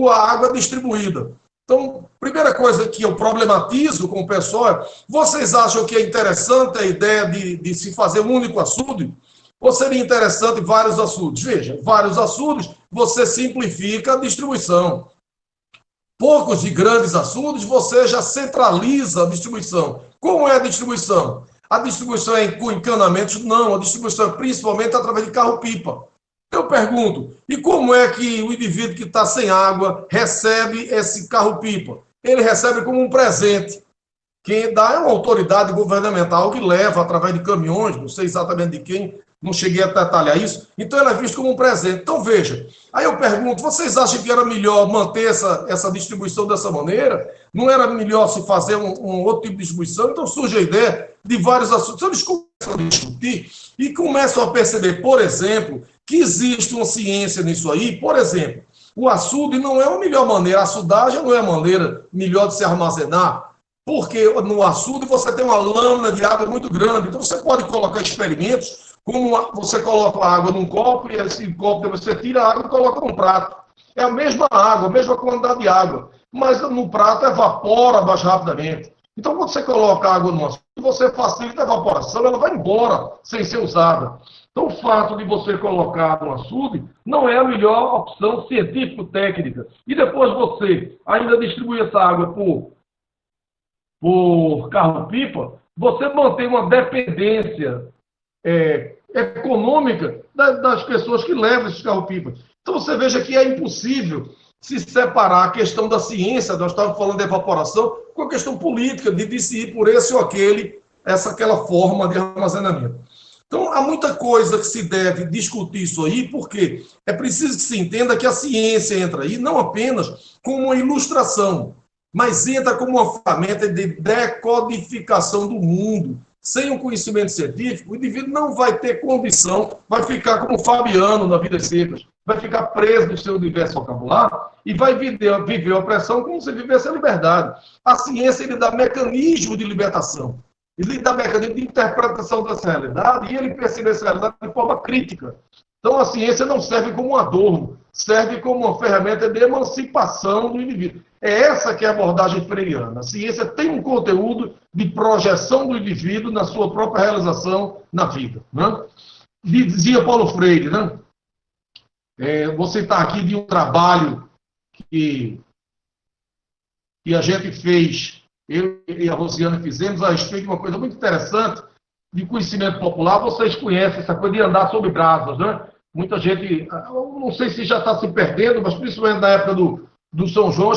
a água é distribuída. Então, primeira coisa que eu problematizo com o pessoal é, vocês acham que é interessante a ideia de se fazer um único açude? Ou seria interessante vários açudes? Veja, vários açudes, você simplifica a distribuição. Poucos de grandes açudes, você já centraliza a distribuição. Como é a distribuição? A distribuição é com encanamentos? Não, a distribuição é principalmente através de carro-pipa. Eu pergunto, e como é que o indivíduo que está sem água recebe esse carro-pipa? Ele recebe como um presente. Quem dá é uma autoridade governamental que leva através de caminhões, não sei exatamente de quem, não cheguei a detalhar isso, então ele é visto como um presente. Então veja, aí eu pergunto, vocês acham que era melhor manter essa distribuição dessa maneira? Não era melhor se fazer um outro tipo de distribuição? Então surge a ideia de vários assuntos. Então eles começam a discutir e começam a perceber, por exemplo, que existe uma ciência nisso aí. Por exemplo, o açude não é a melhor maneira, a açudagem não é a maneira melhor de se armazenar, porque no açude você tem uma lâmina de água muito grande, então você pode colocar experimentos, como você coloca a água num copo, e esse copo você tira a água e coloca num prato. É a mesma água, a mesma quantidade de água, mas no prato evapora mais rapidamente. Então, quando você coloca a água no açude, você facilita a evaporação, ela vai embora sem ser usada. Então, o fato de você colocar no açude não é a melhor opção científico-técnica. E depois você ainda distribuir essa água por carro-pipa, você mantém uma dependência econômica das pessoas que levam esses carro-pipas. Então, você veja que é impossível se separar a questão da ciência, nós estávamos falando de evaporação, com a questão política, de decidir por esse ou aquela forma de armazenamento. Então, há muita coisa que se deve discutir isso aí, porque é preciso que se entenda que a ciência entra aí não apenas como uma ilustração, mas entra como uma ferramenta de decodificação do mundo. Sem o conhecimento científico, o indivíduo não vai ter condição, vai ficar como o Fabiano na Vidas Secas, vai ficar preso no seu universo vocabular e vai viver a opressão como se vivesse a liberdade. A ciência ele dá mecanismo de libertação. ele dá mecanismo de interpretação dessa realidade e ele percebe essa realidade de forma crítica. Então, a ciência não serve como um adorno, serve como uma ferramenta de emancipação do indivíduo. É essa que é a abordagem freiriana. A ciência tem um conteúdo de projeção do indivíduo na sua própria realização na vida. Né? Dizia Paulo Freire, né? Vou citar aqui de um trabalho que a gente fez, eu e a Rosiana fizemos a respeito de uma coisa muito interessante, de conhecimento popular. Vocês conhecem essa coisa de andar sobre brasas, né? Muita gente, não sei se já está se perdendo, mas principalmente na época do São João,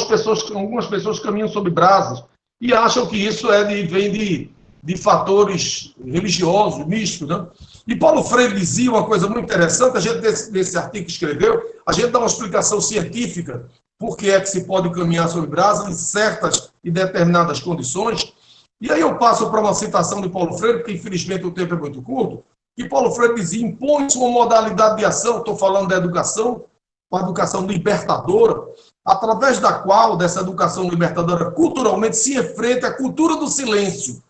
algumas pessoas caminham sobre brasas e acham que isso vem de fatores religiosos, místicos, né? E Paulo Freire dizia uma coisa muito interessante, a gente desse artigo que escreveu, a gente dá uma explicação científica por que é que se pode caminhar sobre brasas em certas e determinadas condições. E aí eu passo para uma citação de Paulo Freire, porque infelizmente o tempo é muito curto, que Paulo Freire dizia: impõe-se uma modalidade de ação, estou falando da educação, uma educação libertadora, através da qual, dessa educação libertadora, culturalmente se enfrenta a cultura do silêncio,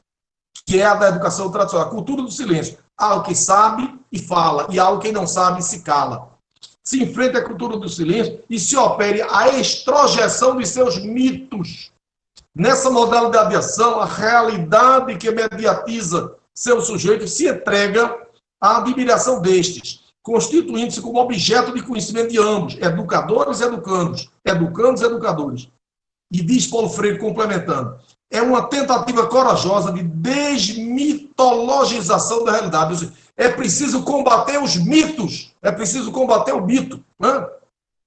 que é a da educação tradicional, a cultura do silêncio. Há o que sabe e fala, e há o que não sabe e se cala. Se enfrenta a cultura do silêncio e se opere a extrojeção dos seus mitos. Nessa modalidade de ação, a realidade que mediatiza seu sujeito se entrega à admiração destes, constituindo-se como objeto de conhecimento de ambos, educadores e educandos, educandos e educadores. E diz Paulo Freire, complementando, é uma tentativa corajosa de desmitologização da realidade. É preciso combater os mitos, é preciso combater o mito, né?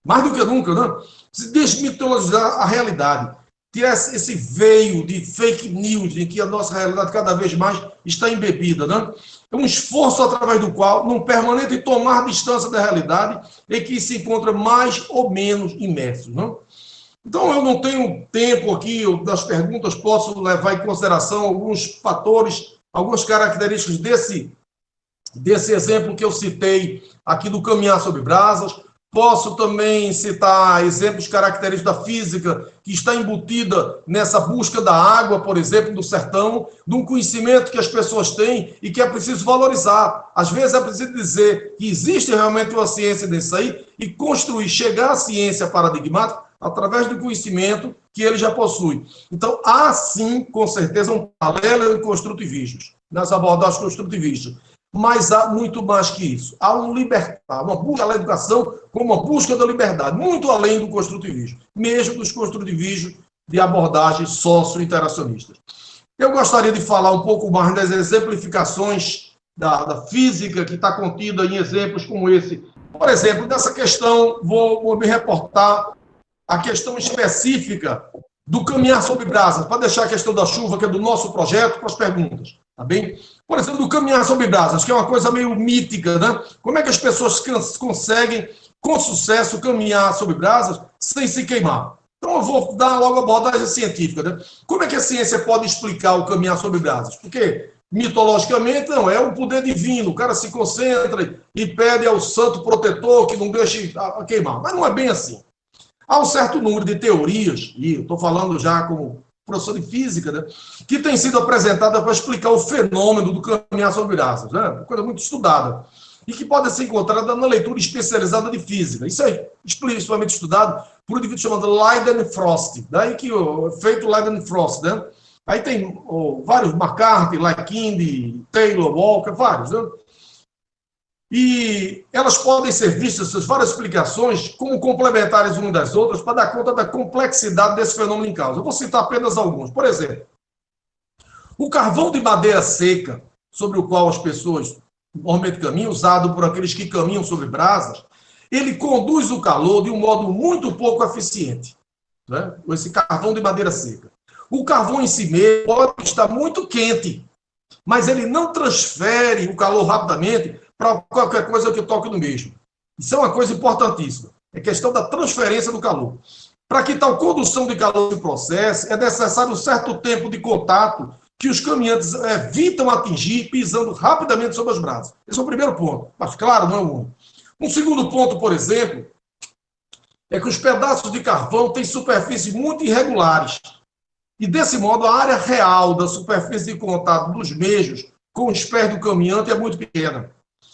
Mais do que nunca, né? Se desmitologizar a realidade, tirar esse veio de fake news em que a nossa realidade cada vez mais está embebida, né? É um esforço através do qual, num permanente tomar distância da realidade, em que se encontra mais ou menos imerso, né? Então, eu não tenho tempo aqui, das perguntas, posso levar em consideração alguns fatores, algumas características desse exemplo que eu citei aqui do caminhar sobre brasas. Posso também citar exemplos característicos da física que está embutida nessa busca da água, por exemplo, do sertão, de um conhecimento que as pessoas têm e que é preciso valorizar. Às vezes é preciso dizer que existe realmente uma ciência disso aí e construir, chegar à ciência paradigmática através do conhecimento que ele já possui. Então, há sim, com certeza, um paralelo em construtivistas, nas abordagens construtivistas. Mas há muito mais que isso. Há um libertar, uma busca da educação como uma busca da liberdade, muito além do construtivismo, mesmo dos construtivismos de abordagens socio-interacionistas. Eu gostaria de falar um pouco mais das exemplificações da física que está contida em exemplos como esse. Por exemplo, nessa questão, vou me reportar a questão específica do caminhar sobre brasas, para deixar a questão da chuva, que é do nosso projeto, para as perguntas, tá bem? Por exemplo, do caminhar sobre brasas, que é uma coisa meio mítica, né? Como é que as pessoas conseguem, com sucesso, caminhar sobre brasas sem se queimar? Então, eu vou dar logo a abordagem científica, né? Como é que a ciência pode explicar o caminhar sobre brasas? Porque, mitologicamente, não, é um poder divino, o cara se concentra e pede ao santo protetor que não deixe queimar. Mas não é bem assim. Há um certo número de teorias, e estou falando já como professor de física, né, que tem sido apresentada para explicar o fenômeno do caminhar sobre brasas, né, uma coisa muito estudada, e que pode ser encontrada na leitura especializada de física. Isso é explicitamente estudado por um indivíduo chamado Leidenfrost, daí que o efeito Leidenfrost, né? Aí tem vários, McCarthy, Likinde, Taylor, Walker, vários, né? E elas podem ser vistas, essas várias explicações, como complementares umas das outras, para dar conta da complexidade desse fenômeno em causa. Eu vou citar apenas alguns. Por exemplo, o carvão de madeira seca, sobre o qual as pessoas normalmente caminham, usado por aqueles que caminham sobre brasas, ele conduz o calor de um modo muito pouco eficiente, né? Esse carvão de madeira seca. O carvão em si mesmo pode estar muito quente, mas ele não transfere o calor rapidamente para qualquer coisa que toque no mesmo. Isso é uma coisa importantíssima. É questão da transferência do calor. Para que tal condução de calor se processe, é necessário um certo tempo de contato que os caminhantes evitam atingir pisando rapidamente sobre as brasas. Esse é o primeiro ponto. Mas, claro, não é o único. Um segundo ponto, por exemplo, é que os pedaços de carvão têm superfícies muito irregulares. E, desse modo, a área real da superfície de contato dos meios com os pés do caminhante é muito pequena.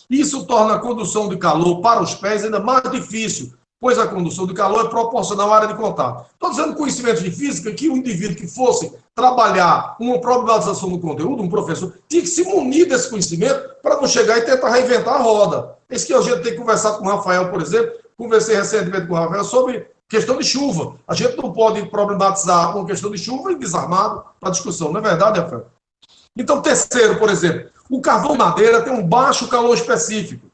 Isso torna a condução de calor para os pés ainda mais difícil, pois a condução de calor é proporcional à área de contato. Estou dizendo conhecimentos de física que o indivíduo que fosse trabalhar uma problematização do conteúdo, um professor, tinha que se munir desse conhecimento para não chegar e tentar reinventar a roda. Isso que a gente tem que conversar com o Rafael, por exemplo. Conversei recentemente com o Rafael sobre questão de chuva. A gente não pode problematizar uma questão de chuva e desarmado para discussão, não é verdade, Rafael? Então, terceiro, por exemplo, o carvão madeira tem um baixo calor específico.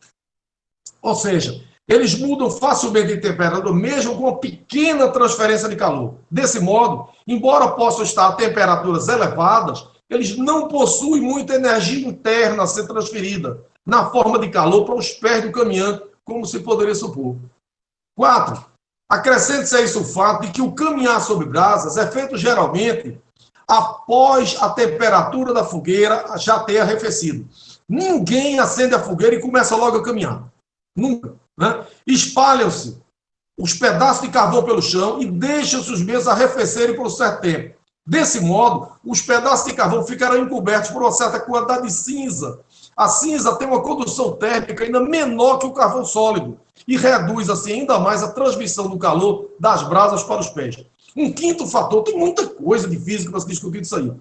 Ou seja, eles mudam facilmente de temperatura, mesmo com uma pequena transferência de calor. Desse modo, embora possam estar a temperaturas elevadas, eles não possuem muita energia interna a ser transferida na forma de calor para os pés do caminhante, como se poderia supor. 4. Acrescente-se a isso o fato de que o caminhar sobre brasas é feito geralmente após a temperatura da fogueira já ter arrefecido. Ninguém acende a fogueira e começa logo a caminhar. Nunca. Né? Espalham-se os pedaços de carvão pelo chão e deixam-se os mesmos arrefecerem por um certo tempo. Desse modo, os pedaços de carvão ficarão encobertos por uma certa quantidade de cinza. A cinza tem uma condução térmica ainda menor que o carvão sólido e reduz assim ainda mais a transmissão do calor das brasas para os pés. Um quinto fator, tem muita coisa de física para se discutir disso aí.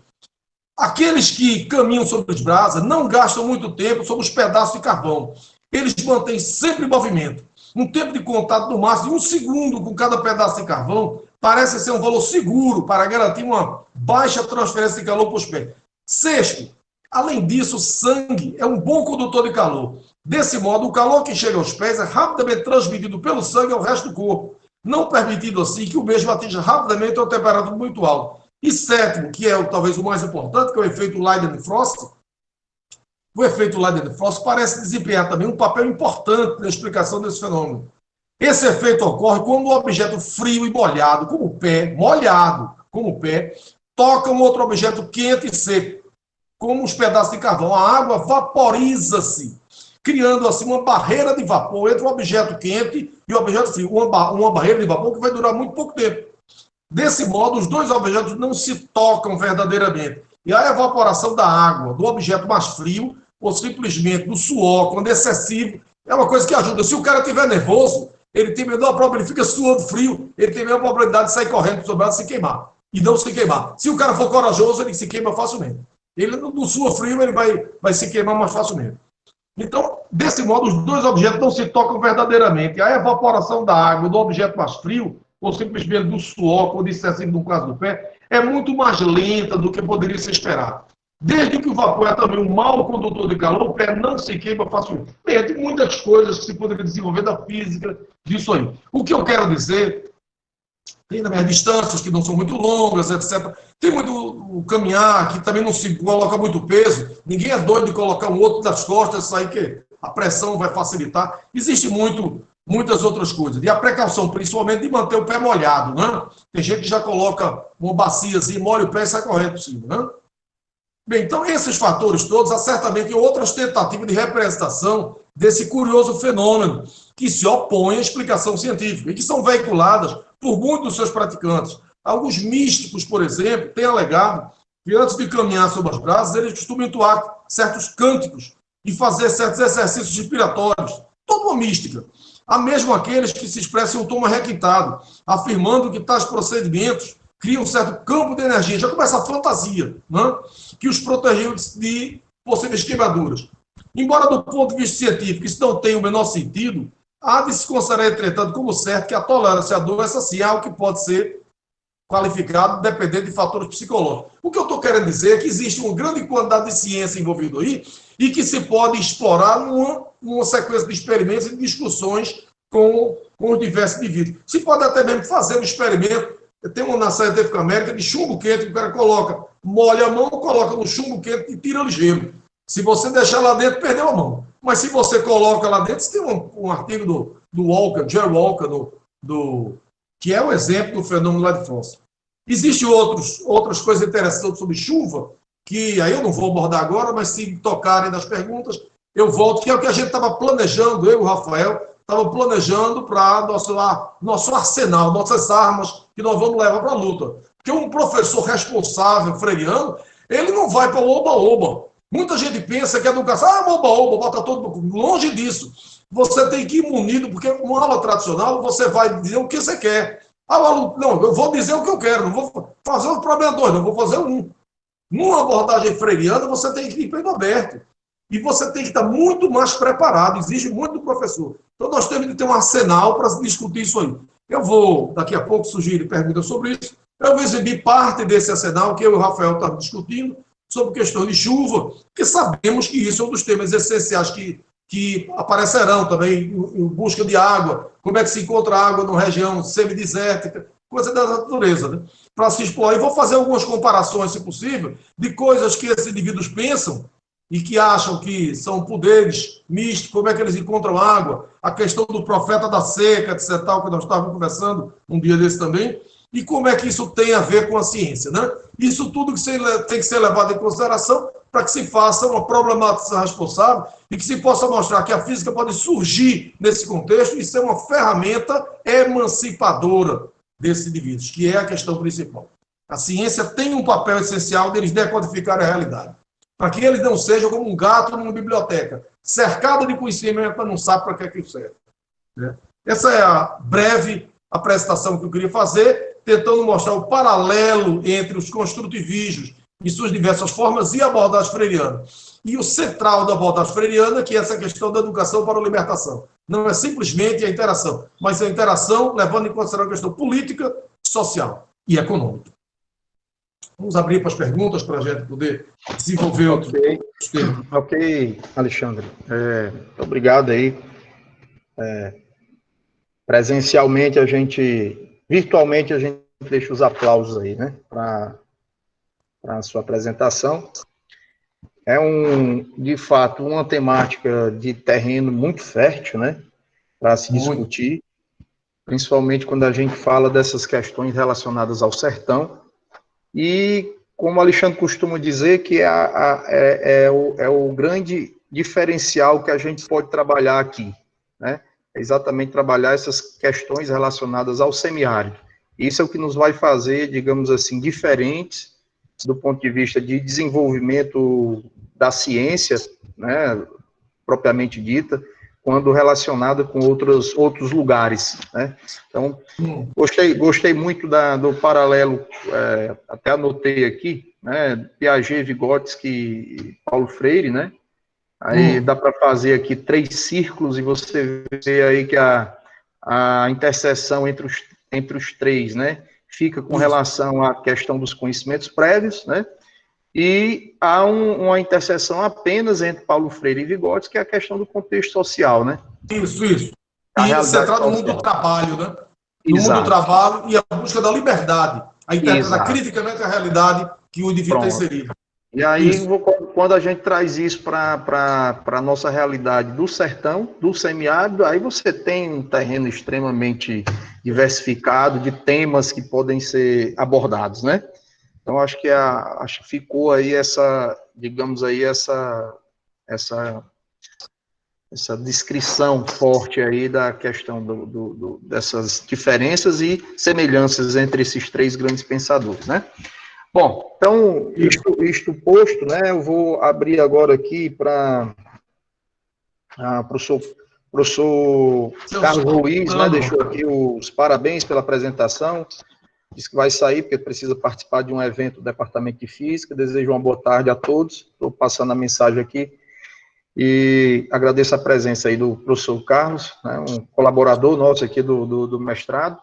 Aqueles que caminham sobre as brasas não gastam muito tempo sobre os pedaços de carvão. Eles mantêm sempre em movimento. Um tempo de contato no máximo de 1 segundo com cada pedaço de carvão parece ser um valor seguro para garantir uma baixa transferência de calor para os pés. Sexto, além disso, o sangue é um bom condutor de calor. Desse modo, o calor que chega aos pés é rapidamente transmitido pelo sangue ao resto do corpo, não permitindo assim que o mesmo atinja rapidamente uma temperatura muito alta. E sétimo, que é talvez o mais importante, que é o efeito Leidenfrost. O efeito Leidenfrost parece desempenhar também um papel importante na explicação desse fenômeno. Esse efeito ocorre quando um objeto frio e molhado, como o pé, toca um outro objeto quente e seco, como os pedaços de carvão. A água vaporiza-se, criando assim uma barreira de vapor entre o objeto quente e o objeto frio. Uma barreira de vapor que vai durar muito pouco tempo. Desse modo, os dois objetos não se tocam verdadeiramente. E a evaporação da água do objeto mais frio, ou simplesmente do suor, quando é excessivo, é uma coisa que ajuda. Se o cara estiver nervoso, ele tem menor probabilidade, ele fica suando frio, ele tem menor probabilidade de sair correndo para o braço e se queimar. E não se queimar. Se o cara for corajoso, ele se queima facilmente. Ele no sua frio, ele vai se queimar mais facilmente. Então, desse modo, os dois objetos não se tocam verdadeiramente. A evaporação da água do objeto mais frio, ou simplesmente do suor, ou disse assim, no caso do pé, é muito mais lenta do que poderia se esperar. Desde que o vapor é também um mau condutor de calor, o pé não se queima facilmente. Bem, tem muitas coisas que se poderia desenvolver da física disso aí. O que eu quero dizer, tem também as distâncias que não são muito longas, etc. Tem muito o caminhar, que também não se coloca muito peso. Ninguém é doido de colocar um outro das costas, isso aí que a pressão vai facilitar. Existe muitas outras coisas. E a precaução, principalmente, de manter o pé molhado, né? Tem gente que já coloca uma bacia assim, molha o pé e sai correndo por cima, né? Bem, então esses fatores todos há certamente outras tentativas de representação desse curioso fenômeno que se opõe à explicação científica e que são veiculadas por muitos dos seus praticantes. Alguns místicos, por exemplo, têm alegado que antes de caminhar sobre as brasas, eles costumam entoar certos cânticos e fazer certos exercícios respiratórios. Toda uma mística. Há mesmo aqueles que se expressam em um tom mais requintado, afirmando que tais procedimentos criam um certo campo de energia. Já começa a fantasia, né? Que os protegeu de possíveis queimaduras. Embora do ponto de vista científico isso não tenha o menor sentido, há de se considerar, entretanto, como certo que a tolerância à dor, essa sim, é algo que pode ser qualificado dependendo de fatores psicológicos. O que eu estou querendo dizer é que existe uma grande quantidade de ciência envolvida aí e que se pode explorar numa sequência de experimentos e de discussões com os diversos indivíduos. Se pode até mesmo fazer um experimento. Tem uma na Científica América de chumbo quente, que o cara molha a mão, coloca no chumbo quente e tira ligeiro. Se você deixar lá dentro, perdeu a mão. Mas se você coloca lá dentro, você tem um artigo do Walker, Jerry Walker, que é o exemplo do fenômeno Leidenfrost. Existem outras coisas interessantes sobre chuva, que aí eu não vou abordar agora, mas se tocarem nas perguntas, eu volto, que é o que a gente estava planejando, eu e o Rafael, estava planejando para nosso arsenal, nossas armas que nós vamos levar para a luta. que um professor responsável, freiriano, ele não vai para o oba-oba. Muita gente pensa que a educação, oba-oba, bota todo mundo. Longe disso. Você tem que ir munido, porque uma aula tradicional, você vai dizer o que você quer. Não, eu vou dizer o que eu quero, não vou fazer o problema dois, não vou fazer um. Numa abordagem freiriana, você tem que ir peito aberto. E você tem que estar muito mais preparado, exige muito do professor. Então, nós temos que ter um arsenal para discutir isso aí. Eu vou, daqui a pouco, sugerir perguntas sobre isso. Eu vou exibir parte desse arsenal que eu e o Rafael estamos discutindo sobre questões de chuva, porque sabemos que isso é um dos temas essenciais que aparecerão também em busca de água, como é que se encontra água numa região semidesértica, coisa da natureza, né? Para se explorar. E vou fazer algumas comparações, se possível, de coisas que esses indivíduos pensam e que acham que são poderes místicos, como é que eles encontram água, a questão do profeta da seca, etc., tal, que nós estávamos conversando um dia desse também, e como é que isso tem a ver com a ciência, né? Isso tudo tem que ser levado em consideração para que se faça uma problematização responsável e que se possa mostrar que a física pode surgir nesse contexto e ser uma ferramenta emancipadora desses indivíduos, que é a questão principal. A ciência tem um papel essencial deles decodificar a realidade, para que eles não sejam como um gato numa biblioteca, cercado de conhecimento, mas não sabe para que é que serve. Essa é a breve apresentação que eu queria fazer, tentando mostrar o paralelo entre os construtivismos em suas diversas formas e a abordagem freiriana. E o central da abordagem freiriana, que é essa questão da educação para a libertação. Não é simplesmente a interação, mas a interação levando em consideração a questão política, social e econômica. Vamos abrir para as perguntas para a gente poder desenvolver outros temas. Ok, Alexandre. Muito obrigado aí. Presencialmente, virtualmente, a gente deixa os aplausos aí, né, para a sua apresentação. É, de fato, uma temática de terreno muito fértil, né, para se discutir, principalmente quando a gente fala dessas questões relacionadas ao sertão. E, como o Alexandre costuma dizer, que é o grande diferencial que a gente pode trabalhar aqui, né? É exatamente trabalhar essas questões relacionadas ao semiárido. Isso é o que nos vai fazer, digamos assim, diferentes do ponto de vista de desenvolvimento da ciência, né, propriamente dita, quando relacionada com outros lugares, né? Então, gostei muito do paralelo, até anotei aqui, né, Piaget, Vygotsky e Paulo Freire, né? Aí dá para fazer aqui 3 círculos e você vê aí que a interseção entre os 3, né, fica com relação à questão dos conhecimentos prévios, né? E há uma interseção apenas entre Paulo Freire e Vygotsky, que é a questão do contexto social, né? Isso. E centrado no mundo do trabalho, né? No mundo do trabalho e a busca da liberdade. A interpretar criticamente a realidade que o indivíduo está inserido. E aí, quando a gente traz isso para a nossa realidade do sertão, do semiárido, aí você tem um terreno extremamente diversificado de temas que podem ser abordados, né? Então, acho que ficou aí essa descrição forte aí da questão dessas diferenças e semelhanças entre esses 3 grandes pensadores, né? Bom, então, isto posto, né, eu vou abrir agora aqui para o professor Carlos Ruiz, né, deixou aqui os parabéns pela apresentação, disse que vai sair porque precisa participar de um evento do Departamento de Física, desejo uma boa tarde a todos, estou passando a mensagem aqui, e agradeço a presença aí do professor Carlos, né, um colaborador nosso aqui do mestrado,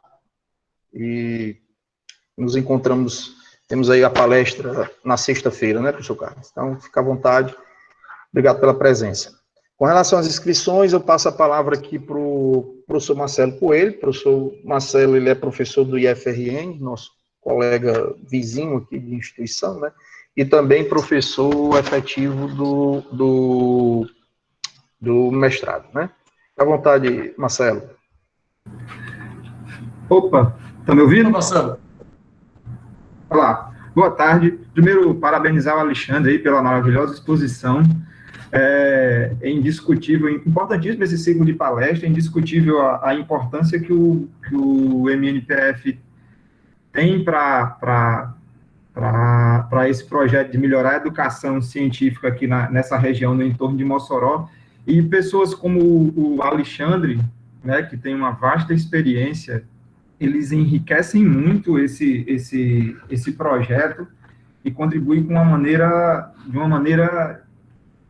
e nos encontramos, temos aí a palestra na sexta-feira, né, professor Carlos? Então, fica à vontade, obrigado pela presença. Com relação às inscrições, eu passo a palavra aqui para o professor Marcelo Coelho. O professor Marcelo, ele é professor do IFRN, nosso colega vizinho aqui de instituição, né? E também professor efetivo do mestrado, né? Fique à vontade, Marcelo. Opa, está me ouvindo? Marcelo. Olá, boa tarde. Primeiro, parabenizar o Alexandre aí pela maravilhosa exposição. É indiscutível, importantíssimo esse ciclo de palestra, é indiscutível a importância que o MNPF tem para esse projeto de melhorar a educação científica aqui nessa região, no entorno de Mossoró, e pessoas como o Alexandre, né, que tem uma vasta experiência, eles enriquecem muito esse projeto e contribuem de uma maneira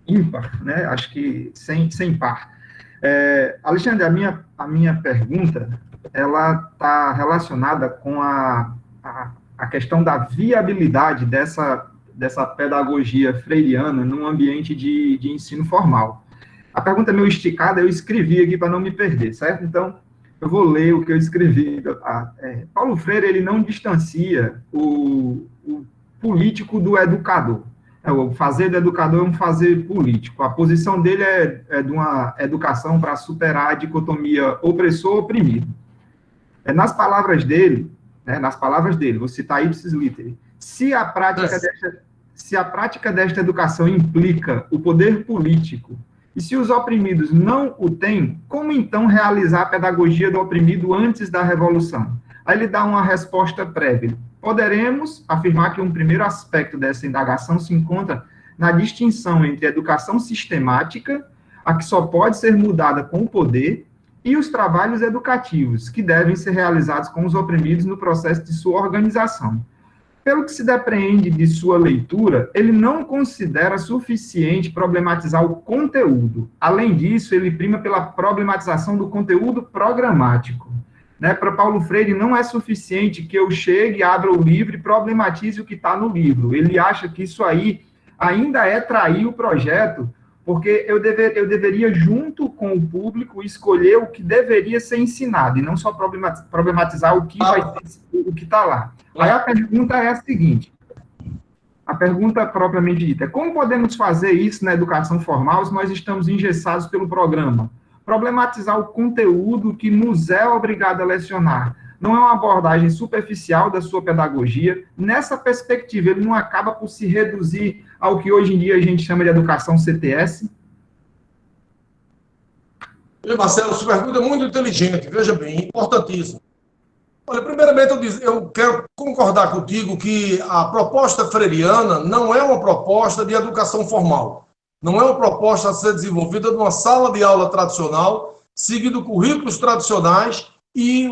ímpar, né? Acho que sem par. Alexandre, a minha pergunta, ela está relacionada com a questão da viabilidade dessa pedagogia freiriana num ambiente de ensino formal. A pergunta é meio esticada, eu escrevi aqui para não me perder, certo? Então, eu vou ler o que eu escrevi. Paulo Freire, ele não distancia o político do educador. O fazer do educador é um fazer político. A posição dele é de uma educação para superar a dicotomia opressor-oprimido. Nas palavras dele, vou citar ipsis literi, se a prática desta educação implica o poder político, e se os oprimidos não o têm, como então realizar a pedagogia do oprimido antes da Revolução? Aí ele dá uma resposta prévia. Poderemos afirmar que um primeiro aspecto dessa indagação se encontra na distinção entre a educação sistemática, a que só pode ser mudada com o poder, e os trabalhos educativos, que devem ser realizados com os oprimidos no processo de sua organização. Pelo que se depreende de sua leitura, ele não considera suficiente problematizar o conteúdo. Além disso, ele prima pela problematização do conteúdo programático. Para Paulo Freire, não é suficiente que eu chegue, abra o livro e problematize o que está no livro. Ele acha que isso aí ainda é trair o projeto, porque eu deveria, junto com o público, escolher o que deveria ser ensinado, e não só problematizar o que está lá. Aí a pergunta é a seguinte, a pergunta propriamente dita, como podemos fazer isso na educação formal se nós estamos engessados pelo programa? Problematizar o conteúdo que nos é obrigado a lecionar. Não é uma abordagem superficial da sua pedagogia. Nessa perspectiva, ele não acaba por se reduzir ao que hoje em dia a gente chama de educação CTS? Marcelo, sua pergunta é muito inteligente, veja bem, importantíssimo. Olha, primeiramente eu quero concordar contigo que a proposta freiriana não é uma proposta de educação formal. Não é uma proposta a ser desenvolvida numa sala de aula tradicional, seguindo currículos tradicionais e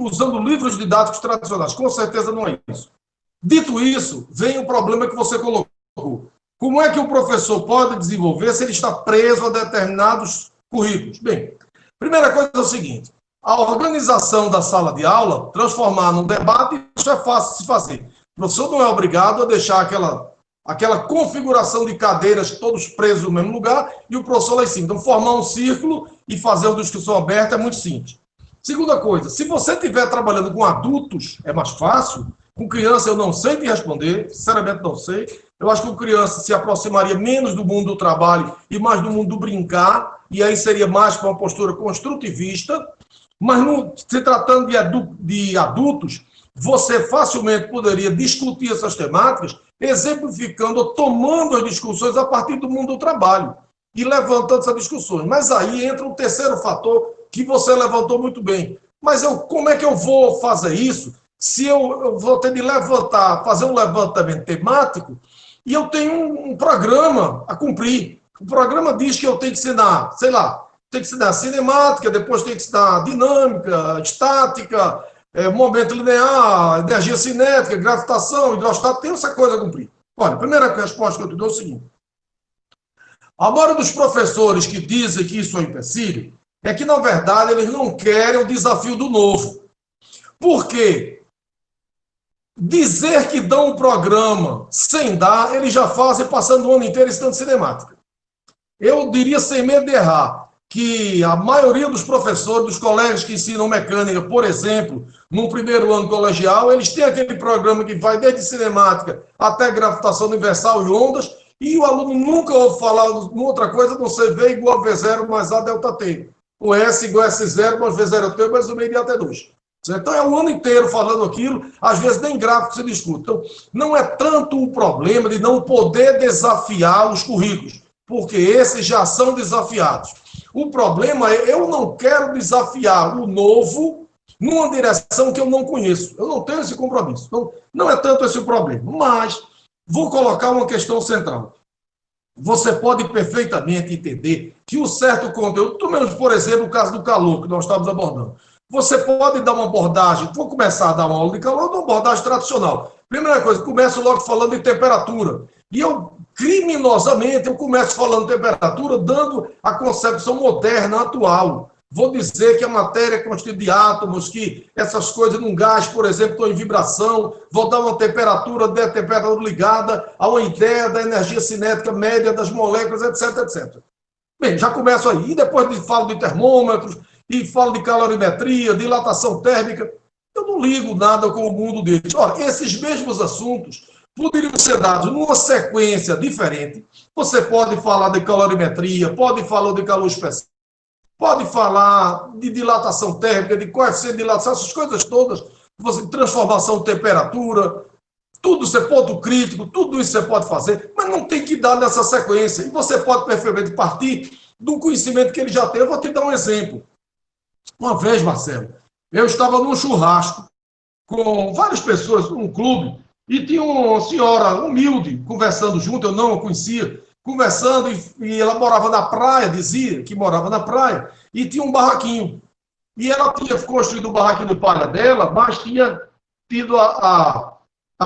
usando livros didáticos tradicionais. Com certeza não é isso. Dito isso, vem o problema que você colocou. Como é que o professor pode desenvolver se ele está preso a determinados currículos? Bem, primeira coisa é o seguinte, a organização da sala de aula, transformar num debate, isso é fácil de se fazer. O professor não é obrigado a deixar aquela configuração de cadeiras, todos presos no mesmo lugar, e o professor lá em cima. Então, formar um círculo e fazer uma discussão aberta é muito simples. Segunda coisa, se você estiver trabalhando com adultos, é mais fácil. Com criança, eu não sei te responder, sinceramente não sei. Eu acho que com criança se aproximaria menos do mundo do trabalho e mais do mundo do brincar, e aí seria mais para uma postura construtivista. Mas, se tratando de adultos, você facilmente poderia discutir essas temáticas, exemplificando ou tomando as discussões a partir do mundo do trabalho e levantando essas discussões. Mas aí entra um terceiro fator que você levantou muito bem. Mas como é que eu vou fazer isso se eu vou ter de fazer um levantamento temático e eu tenho um programa a cumprir? O programa diz que eu tenho que ensinar, tem que ensinar cinemática, depois tem que ensinar dinâmica, estática, momento linear, energia cinética, gravitação, hidrostática, tem essa coisa a cumprir. Olha, a primeira resposta que eu te dou é o seguinte. A maioria dos professores que dizem que isso é um empecilho é que, na verdade, eles não querem o desafio do novo. Por quê? Dizer que dão um programa sem dar, eles já fazem passando o ano inteiro estudando cinemática. Eu diria, sem medo de errar, que a maioria dos professores dos colégios que ensinam mecânica, por exemplo, no primeiro ano colegial, eles têm aquele programa que vai desde cinemática até gravitação universal e ondas, e o aluno nunca ouve falar em outra coisa, não sei, V igual a V0 mais A delta T. O S igual a S0 mais V0 T mais o meio de até 2. Então é o ano inteiro falando aquilo, às vezes nem gráfico se discute. Então, não é tanto o problema de não poder desafiar os currículos, porque esses já são desafiados. O problema é, eu não quero desafiar o novo numa direção que eu não conheço. Eu não tenho esse compromisso. Então, não é tanto esse o problema. Mas vou colocar uma questão central. Você pode perfeitamente entender que um certo conteúdo, tomemos, por exemplo, o caso do calor, que nós estamos abordando. Você pode dar uma abordagem, vou começar a dar uma aula de calor, uma abordagem tradicional. Primeira coisa, começo logo falando de temperatura. E eu, criminosamente, eu começo falando de temperatura, dando a concepção moderna, atual. Vou dizer que a matéria é constituída de átomos, que essas coisas num gás, por exemplo, estão em vibração, vou dar uma temperatura ligada a uma ideia da energia cinética média das moléculas, etc, etc. Bem, já começo aí. E depois falo de termômetros, e falo de calorimetria, dilatação térmica. Eu não ligo nada com o mundo deles. Ora, esses mesmos assuntos poderiam ser dados numa sequência diferente. Você pode falar de calorimetria, pode falar de calor específico, pode falar de dilatação térmica, de coeficiente de dilatação, essas coisas todas, transformação de temperatura, tudo isso é ponto crítico, tudo isso você pode fazer, mas não tem que dar nessa sequência. E você pode perfeitamente partir do conhecimento que ele já tem. Eu vou te dar um exemplo. Uma vez, Marcelo, eu estava num churrasco com várias pessoas, num clube, e tinha uma senhora humilde conversando junto, eu não a conhecia, conversando, e ela morava na praia, dizia que morava na praia, e tinha um barraquinho. E ela tinha construído o barraquinho de palha dela, mas tinha tido a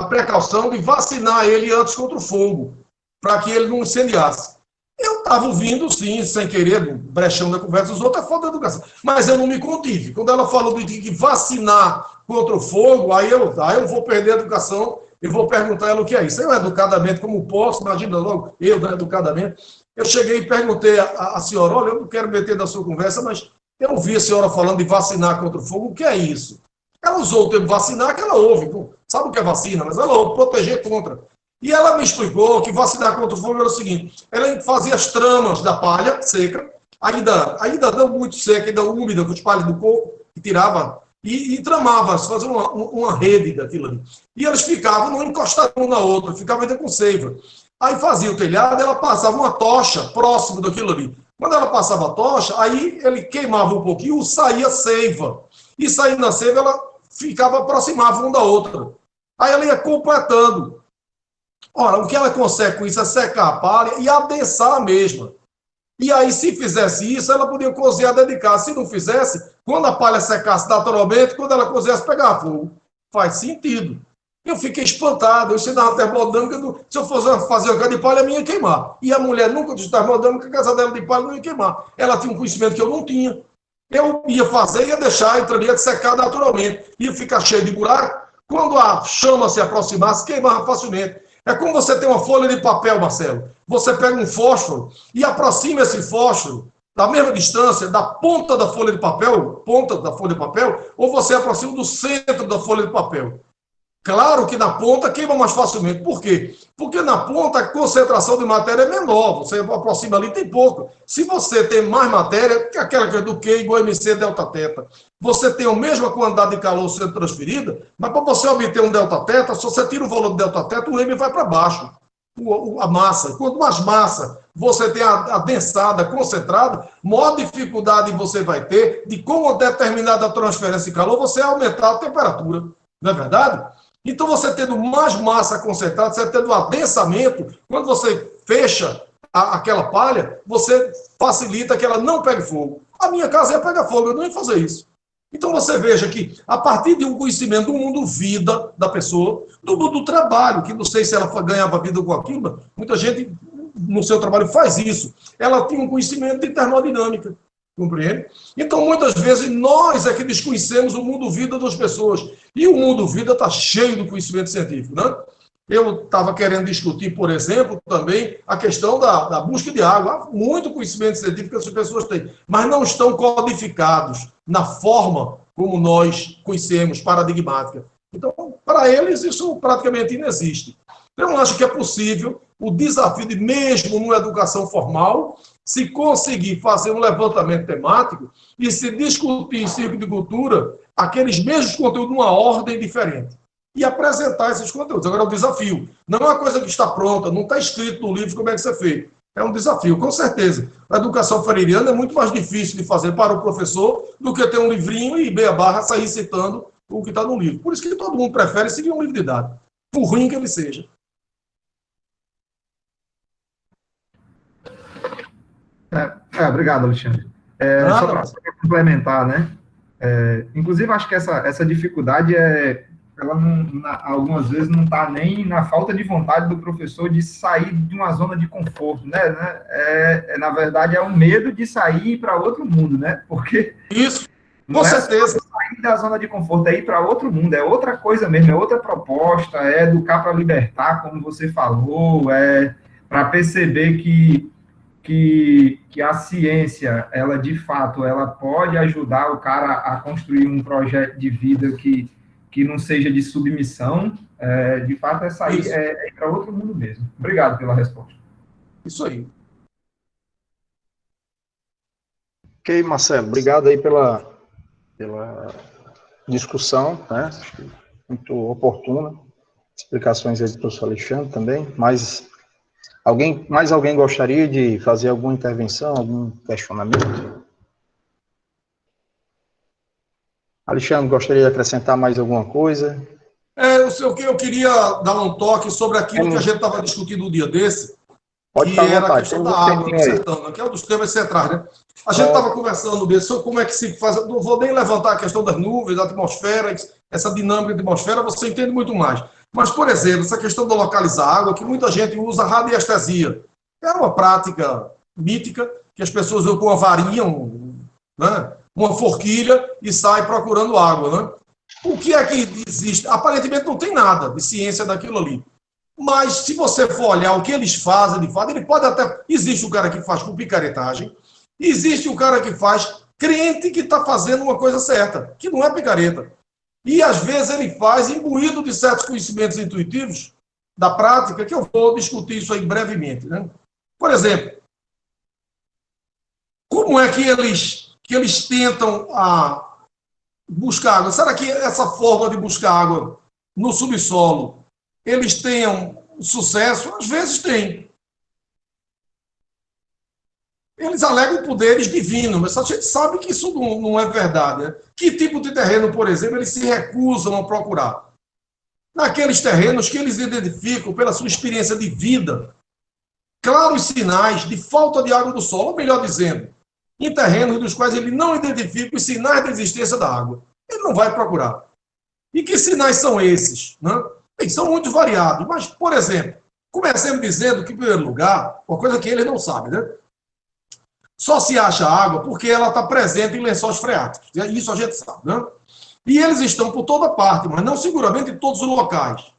precaução de vacinar ele antes contra o fogo, para que ele não incendiasse. Eu estava ouvindo, sim, sem querer, brechão da conversa dos outros, é falta de educação. Mas eu não me contive. Quando ela falou de vacinar contra o fogo, aí eu vou perder a educação e vou perguntar a ela o que é isso. Eu, educadamente, como posso, imagina logo, eu, educadamente, eu cheguei e perguntei à senhora, olha, eu não quero meter na sua conversa, mas eu ouvi a senhora falando de vacinar contra o fogo, o que é isso? Ela usou o termo vacinar, que ela ouve, sabe o que é vacina, mas ela ouve, proteger contra. E ela me explicou que vacinar contra o fogo era o seguinte, ela fazia as tramas da palha seca, ainda não muito seca, ainda úmida, com os palhos do coco, que tirava, e tramava, fazia uma rede daquilo ali. E eles ficavam, não encostavam um na outra, ficavam ainda com seiva. Aí fazia o telhado, ela passava uma tocha próximo daquilo ali. Quando ela passava a tocha, aí ele queimava um pouquinho, saía seiva. E saindo da seiva, ela aproximava uma da outra. Aí ela ia completando. Ora, o que ela consegue com isso é secar a palha e adensar a mesma. E aí, se fizesse isso, ela podia cozinhar dentro de casa. Se não fizesse, quando a palha secasse naturalmente, quando ela cozesse, pegava fogo. Faz sentido. Eu fiquei espantado. Eu ensinava termodinâmica, se eu fosse fazer uma casa de palha, a minha ia queimar. E a mulher nunca disse termodinâmica, a casa dela de palha não ia queimar. Ela tinha um conhecimento que eu não tinha. Eu ia fazer, ia deixar, entraria de secar naturalmente. Ia ficar cheio de buraco. Quando a chama se aproximasse, queimava facilmente. É como você tem uma folha de papel, Marcelo. Você pega um fósforo e aproxima esse fósforo da mesma distância da ponta da folha de papel, ou você aproxima do centro da folha de papel. Claro que na ponta queima mais facilmente. Por quê? Porque na ponta a concentração de matéria é menor. Você aproxima ali, tem pouco. Se você tem mais matéria, que aquela que é do Q igual a MC delta teta, você tem a mesma quantidade de calor sendo transferida, mas para você obter um delta teta, se você tira o valor do delta teta, o M vai para baixo. A massa. Quanto mais massa você tem adensada, concentrada, maior dificuldade você vai ter de, com uma determinada transferência de calor, você aumentar a temperatura. Não é verdade? Então, você tendo mais massa concentrada, você tendo um adensamento, quando você fecha aquela palha, você facilita que ela não pegue fogo. A minha casa ia pegar fogo, eu não ia fazer isso. Então, você veja que, a partir de um conhecimento do mundo vida da pessoa, do mundo do trabalho, que não sei se ela ganhava vida com aquilo, muita gente no seu trabalho faz isso. Ela tinha um conhecimento de termodinâmica. Compreende? Então, muitas vezes, nós é que desconhecemos o mundo vida das pessoas. E o mundo vida está cheio do conhecimento científico, né? Eu estava querendo discutir, por exemplo, também a questão da busca de água. Há muito conhecimento científico que as pessoas têm, mas não estão codificados na forma como nós conhecemos, paradigmática. Então, para eles, isso praticamente não existe. Eu acho que é possível o desafio de, mesmo numa educação formal, se conseguir fazer um levantamento temático e se discutir em círculo de cultura aqueles mesmos conteúdos numa ordem diferente e apresentar esses conteúdos. Agora, é o desafio. Não é uma coisa que está pronta, não está escrito no livro como é que isso é feito. É um desafio, com certeza. A educação freiriana é muito mais difícil de fazer para o professor do que ter um livrinho e beia-barra sair citando o que está no livro. Por isso que todo mundo prefere seguir um livro didático, por ruim que ele seja. Obrigado, Alexandre. Só para complementar, né? Inclusive, acho que essa dificuldade ela algumas vezes não está nem na falta de vontade do professor de sair de uma zona de conforto, né? Na verdade, é um medo de sair para outro mundo, né? Porque isso, com certeza. Sair da zona de conforto é ir para outro mundo, é outra coisa mesmo, é outra proposta, é educar para libertar, como você falou, para perceber que a ciência, ela de fato, ela pode ajudar o cara a construir um projeto de vida que não seja de submissão, de fato, sair para outro mundo mesmo. Obrigado pela resposta. Isso aí. Ok, Marcelo, obrigado aí pela discussão, né? Acho que muito oportuna. Explicações aí do professor Alexandre também, mas mais alguém gostaria de fazer alguma intervenção, algum questionamento? Alexandre, gostaria de acrescentar mais alguma coisa? Eu queria dar um toque sobre aquilo que a gente estava discutindo um dia desse, Pode que era a vontade, questão da água no sertão, que é um dos temas centrais, né? A gente estava conversando desse, sobre como é que se faz, não vou nem levantar a questão das nuvens, da atmosfera, essa dinâmica da atmosfera, você entende muito mais. Mas, por exemplo, essa questão de localizar água, que muita gente usa radiestesia. É uma prática mítica que as pessoas usam com uma varinha, né? Uma forquilha e saem procurando água, né? O que é que existe? Aparentemente não tem nada de ciência daquilo ali. Mas, se você for olhar o que eles fazem, de fato, ele pode até... Existe o cara que faz com picaretagem, existe o cara que faz crente que está fazendo uma coisa certa, que não é picareta. E, às vezes, ele faz imbuído de certos conhecimentos intuitivos da prática, que eu vou discutir isso aí brevemente, né? Por exemplo, como é que eles tentam buscar água? Será que essa forma de buscar água no subsolo, eles tenham sucesso? Às vezes tem. Eles alegam poderes divinos, mas a gente sabe que isso não é verdade, né? Que tipo de terreno, por exemplo, eles se recusam a procurar? Naqueles terrenos que eles identificam pela sua experiência de vida, claros sinais de falta de água do solo, ou melhor dizendo, em terrenos dos quais ele não identifica os sinais da existência da água. Ele não vai procurar. E que sinais são esses? Né? Bem, são muito variados, mas, por exemplo, comecemos dizendo que, em primeiro lugar, uma coisa que ele não sabe, né? Só se acha água porque ela está presente em lençóis freáticos. Isso a gente sabe, né? E eles estão por toda parte, mas não seguramente em todos os locais.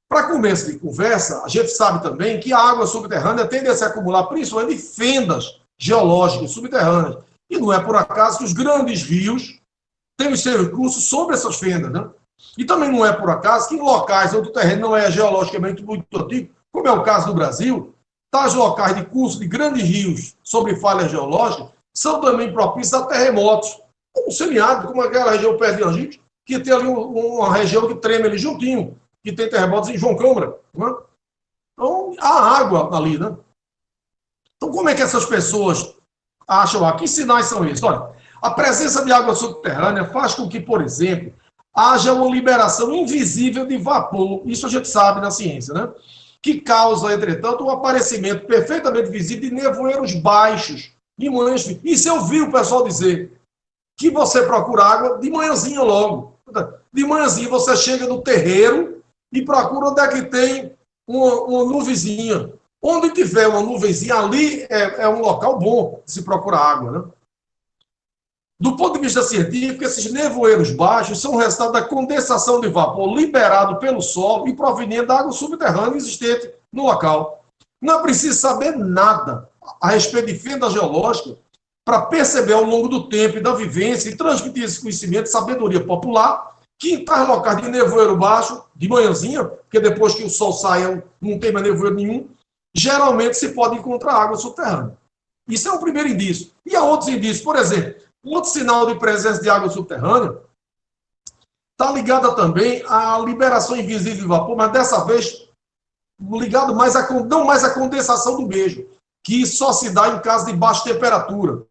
Para começo de conversa, a gente sabe também que a água subterrânea tende a se acumular principalmente em fendas geológicas subterrâneas. E não é por acaso que os grandes rios têm os seus cursos sobre essas fendas, né? E também não é por acaso que em locais onde o terreno não é geologicamente muito antigo, como é o caso do Brasil, tais locais de curso de grandes rios sobre falhas geológicas são também propícios a terremotos, como o semiárido, como aquela região perto de Angico, que tem ali uma região que treme ali juntinho, que tem terremotos em João Câmara. Né? Então, há água ali, né? Então, como é que essas pessoas acham lá? Que sinais são esses? Olha, a presença de água subterrânea faz com que, por exemplo, haja uma liberação invisível de vapor. Isso a gente sabe na ciência, né? Que causa, entretanto, um aparecimento perfeitamente visível de nevoeiros baixos, de manhãs. Isso eu vi o pessoal dizer, que você procura água de manhãzinha logo. De manhãzinha você chega no terreiro e procura onde é que tem uma nuvenzinha. Onde tiver uma nuvenzinha, ali é um local bom de se procurar água, né? Do ponto de vista científico, esses nevoeiros baixos são o resultado da condensação de vapor liberado pelo solo e proveniente da água subterrânea existente no local. Não é preciso saber nada a respeito de fenda geológica para perceber ao longo do tempo e da vivência e transmitir esse conhecimento de sabedoria popular que em tais locais de nevoeiro baixo, de manhãzinha, porque depois que o sol sai não tem mais nevoeiro nenhum, geralmente se pode encontrar água subterrânea. Isso é o primeiro indício. E há outros indícios. Por exemplo, outro sinal de presença de água subterrânea está ligada também à liberação invisível de vapor, mas dessa vez ligado mais não mais à condensação do mesmo, que só se dá em caso de baixa temperatura.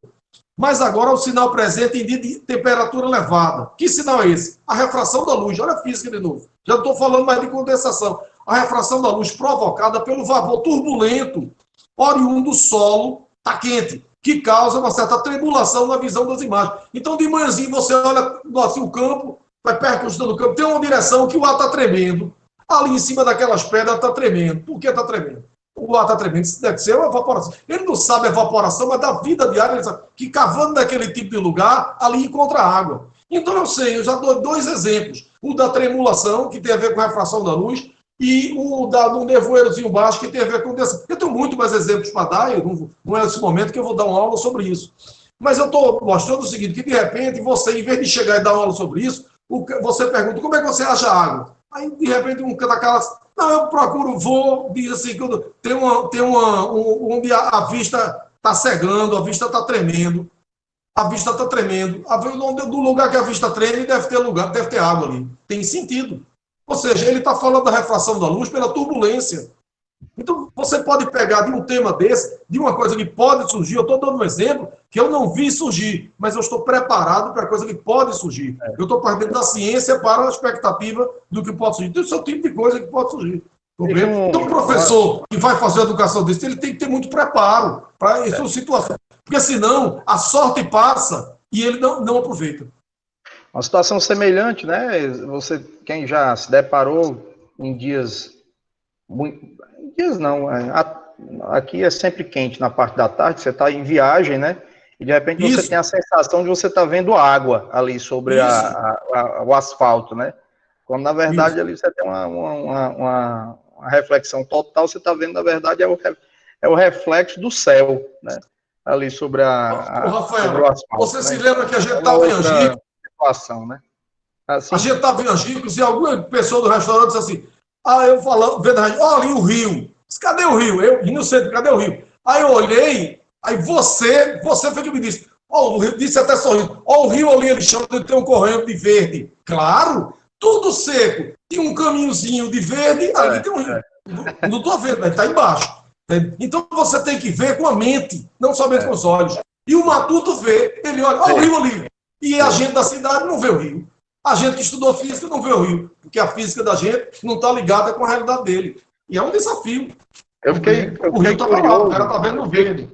Mas agora o sinal presente em dia de temperatura elevada. Que sinal é esse? A refração da luz. Olha a física de novo. Já não estou falando mais de condensação. A refração da luz provocada pelo vapor turbulento, oriundo do solo, está quente, que causa uma certa tribulação na visão das imagens. Então, de manhãzinho, você olha assim, o campo, vai percutindo o campo, tem uma direção que o ar está tremendo. Ali em cima daquelas pedras está tremendo. Por que está tremendo? O ar está tremendo. Isso deve ser uma evaporação. Ele não sabe a evaporação, mas da vida diária, ele sabe que cavando naquele tipo de lugar, ali encontra água. Então, eu já dou 2 exemplos. O da tremulação, que tem a ver com a refração da luz, e o do nevoeirozinho baixo, que tem a ver com... Eu tenho muito mais exemplos para dar, não é nesse momento que eu vou dar uma aula sobre isso. Mas eu estou mostrando o seguinte, que de repente você, em vez de chegar e dar uma aula sobre isso, você pergunta, como é que você acha água? Aí, de repente, um daquelas... Não, eu procuro, diz assim, quando onde a vista está cegando, a vista está tremendo, no lugar que a vista treme, deve ter água ali. Tem sentido. Ou seja, ele está falando da refração da luz pela turbulência. Então, você pode pegar de um tema desse, de uma coisa que pode surgir, eu estou dando um exemplo que eu não vi surgir, mas eu estou preparado para a coisa que pode surgir. Eu estou partindo da ciência para a expectativa do que pode surgir. Então, esse é o tipo de coisa que pode surgir. Então, o professor que vai fazer a educação desse, ele tem que ter muito preparo para essa situação. Porque, senão, a sorte passa e ele não aproveita. Uma situação semelhante, né? Quem já se deparou em dias não, aqui é sempre quente na parte da tarde, você está em viagem, né? E de repente você tem a sensação de você estar vendo água ali sobre o asfalto, né? Quando na verdade ali você tem uma reflexão total, você está vendo, na verdade, é o reflexo do céu, né? Ali sobre Rafael, sobre o asfalto. Você, né? Se né? lembra que a gente estava em Angicos? Situação, né? Assim, a gente estava em Angicos e alguma pessoa do restaurante disse assim, eu falando, vendo a gente, olha ali o rio. Disse, cadê o rio? Eu não sei, cadê o rio? Aí eu olhei, aí você foi que me disse, o rio, disse até sorrindo, o rio ali, ele chama de ter um correndo de verde. Claro, tudo seco. Tem um caminhozinho de verde, ali tem um rio. Não estou vendo, mas está embaixo. Então você tem que ver com a mente, não somente com os olhos. E o matuto vê, ele olha, o rio ali. E a gente da cidade não vê o rio. A gente que estudou física não vê o rio, porque a física da gente não está ligada com a realidade dele. E é um desafio. O rio está lá, o cara está vendo no verde.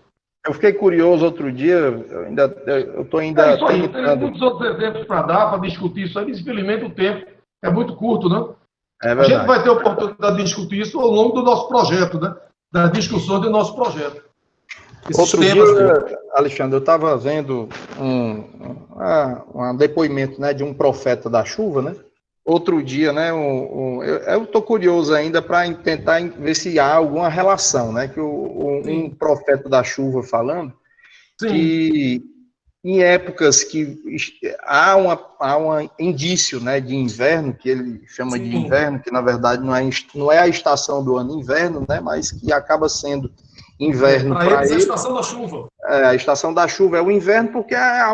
Eu fiquei curioso outro dia, eu estou ainda... Tem muitos outros exemplos para dar, para discutir isso aí, infelizmente o tempo é muito curto, né? A gente vai ter a oportunidade de discutir isso ao longo do nosso projeto, né? Das discussões do nosso projeto. Outro dia, Alexandre, eu estava vendo um depoimento, né, de um profeta da chuva, né? Outro dia, né, eu estou curioso ainda para tentar ver se há alguma relação, né? Que um profeta da chuva falando que em épocas que há um indício, né, de inverno, que ele chama de inverno, que na verdade não é a estação do ano inverno, né, mas que acaba sendo inverno para eles. É a estação da chuva. A estação da chuva é o inverno porque é a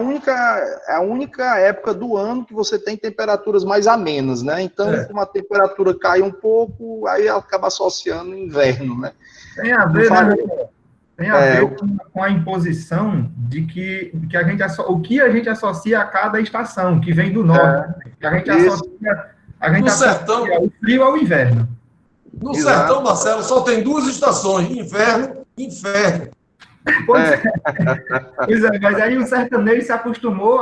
única época do ano que você tem temperaturas mais amenas, né? Então, como a temperatura cai um pouco, aí acaba associando o inverno, né? Tem a ver, né? Tem a ver com a imposição de que o que a gente associa a cada estação, que vem do norte. Que a gente associa o frio ao inverno. No sertão, Marcelo, só tem 2 estações, inverno e inferno. Pois é, mas aí o sertanejo se acostumou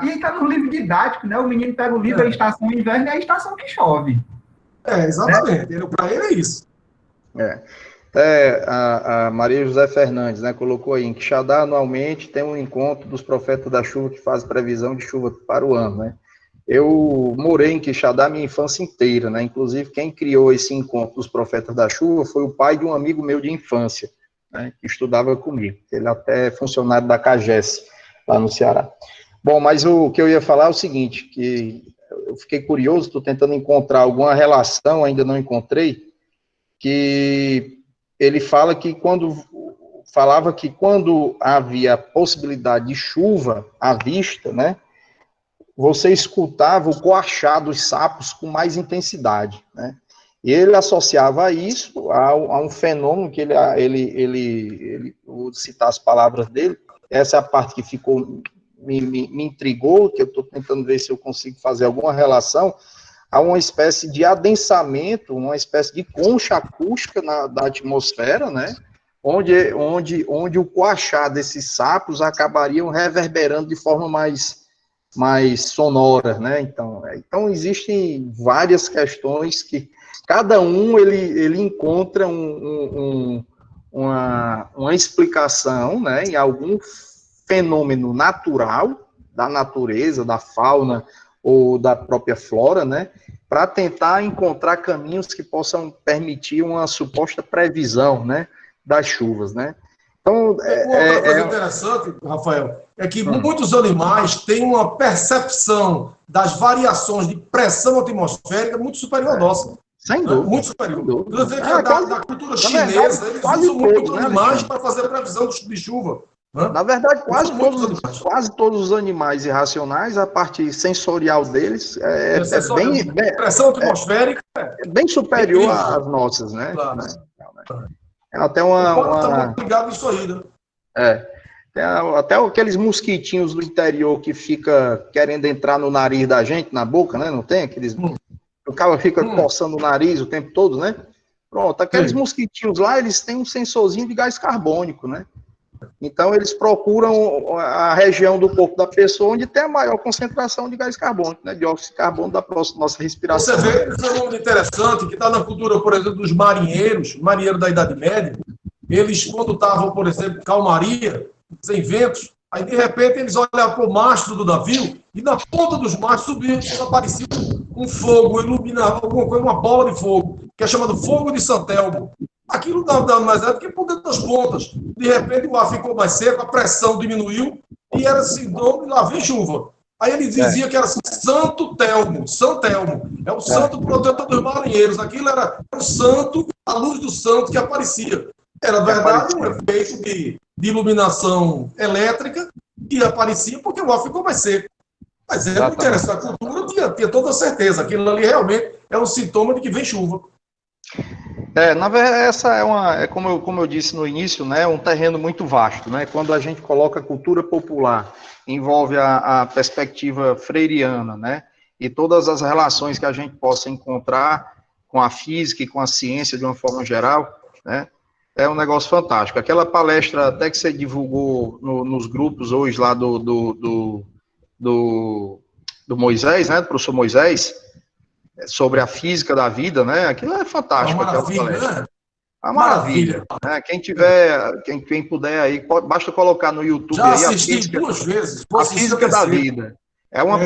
E está no livro didático, né? O menino pega o livro, a estação inverno e a estação que chove. Exatamente. Para ele é isso. A Maria José Fernandes, né, colocou aí, em Quixadá, anualmente, tem um encontro dos profetas da chuva que faz previsão de chuva para o ano, né? Eu morei em Quixadá minha infância inteira, né? Inclusive, quem criou esse encontro dos profetas da chuva foi o pai de um amigo meu de infância, né, que estudava comigo. Ele até é funcionário da CAGES, lá no Ceará. Bom, mas o que eu ia falar é o seguinte, que eu fiquei curioso, estou tentando encontrar alguma relação, ainda não encontrei, que ele falava que quando havia possibilidade de chuva à vista, né, você escutava o coachar dos sapos com mais intensidade, né? E ele associava isso a um fenômeno que ele vou citar as palavras dele, essa é a parte que ficou, me intrigou, que eu estou tentando ver se eu consigo fazer alguma relação, a uma espécie de adensamento, uma espécie de concha acústica da atmosfera, né? Onde o coachar desses sapos acabariam reverberando de forma mais sonora, né? Então existem várias questões que cada um ele encontra uma explicação, né, em algum fenômeno natural da natureza, da fauna ou da própria flora, né, para tentar encontrar caminhos que possam permitir uma suposta previsão, né, das chuvas, né. Então, outra coisa interessante, Rafael, é que muitos animais têm uma percepção das variações de pressão atmosférica muito superior à nossa. Sem dúvida. Muito superior. Quer dizer que da cultura chinesa, chinesa, eles usam muito né, animais para fazer a previsão de chuva. Né? Na verdade, quase todos os animais irracionais, a parte sensorial deles é pressão atmosférica é bem superior às nossas, né? Claro. É até Está muito ligado nisso aí, né? Até aqueles mosquitinhos do interior que fica querendo entrar no nariz da gente, na boca, né? Não tem aqueles... O cara fica coçando o nariz o tempo todo, né? Pronto, aqueles mosquitinhos lá, eles têm um sensorzinho de gás carbônico, né? Então, eles procuram a região do corpo da pessoa onde tem a maior concentração de gás carbônico, né? Dióxido de carbono da nossa respiração. Você vê um fenômeno interessante que está na cultura, por exemplo, dos marinheiros da Idade Média. Eles, quando estavam, por exemplo, em calmaria, sem ventos, aí, de repente, eles olhavam para o mastro do navio e na ponta dos mastros subia, aparecia um fogo, iluminava alguma coisa, uma bola de fogo, que é chamado fogo de Santelmo. Aquilo não dava mais nada, porque por dentro das pontas. De repente, o ar ficou mais seco, a pressão diminuiu, e era assim, lá vem chuva. Aí ele dizia que era Santo Telmo, São Telmo. É o santo protetor dos marinheiros. Aquilo era o santo, a luz do santo que aparecia. Era, na verdade, um efeito de iluminação elétrica que aparecia porque o ar ficou mais seco. Mas é muito interessante. A cultura tinha toda certeza. Aquilo ali realmente é um sintoma de que vem chuva. Na verdade, essa como eu disse no início, né, um terreno muito vasto, né? Quando a gente coloca cultura popular, envolve a perspectiva freiriana, né? E todas as relações que a gente possa encontrar com a física e com a ciência de uma forma geral, né? É um negócio fantástico. Aquela palestra até que você divulgou nos grupos hoje lá do Moisés, né, do professor Moisés, sobre a física da vida, né, aquilo é fantástico. É uma maravilha, né? Uma maravilha. Né? Quem puder aí, basta colocar no YouTube. Já assisti 2 vezes. A física da vida. É uma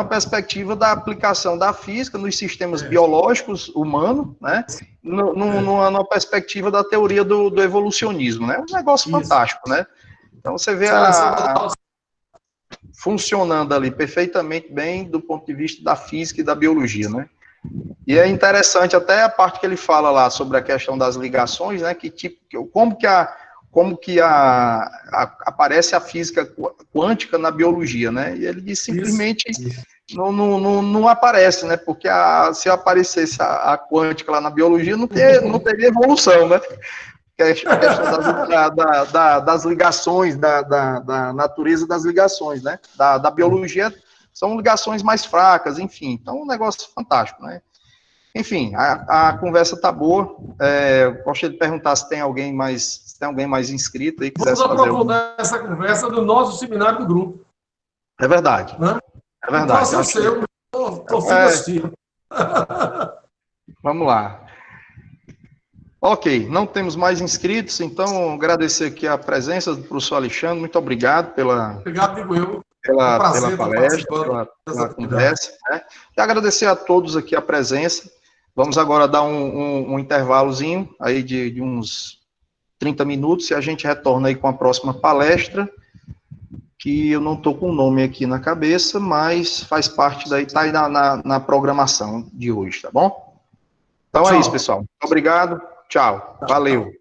perspectiva da aplicação da física nos sistemas biológicos humanos, né? Numa perspectiva da teoria do evolucionismo, né? Um negócio fantástico, né? Então você vê funcionando ali perfeitamente bem do ponto de vista da física e da biologia, né? E é interessante até a parte que ele fala lá sobre a questão das ligações, né? Como que aparece a física quântica na biologia, né? E ele diz simplesmente não aparece, né? Porque se aparecesse a quântica lá na biologia, não teria evolução, né? A questão das ligações, da natureza das ligações, né? Da biologia são ligações mais fracas, enfim. Então, um negócio fantástico, né? Enfim, a conversa tá boa. Gostaria de perguntar se tem alguém mais inscrito aí que quisesse fazer. Vamos aprofundar essa conversa do nosso seminário do grupo. É verdade. Né? É verdade. Faça o seu. Estou assistindo. Vamos lá. Ok, não temos mais inscritos, então agradecer aqui a presença do professor Alexandre. Muito obrigado Obrigado, digo eu. Pela palestra, pela conversa. Né? E agradecer a todos aqui a presença. Vamos agora dar um intervalozinho aí de uns 30 minutos e a gente retorna aí com a próxima palestra, que eu não estou com o nome aqui na cabeça, mas faz parte daí, está aí na programação de hoje, tá bom? Então é isso, pessoal. Obrigado, tchau, valeu.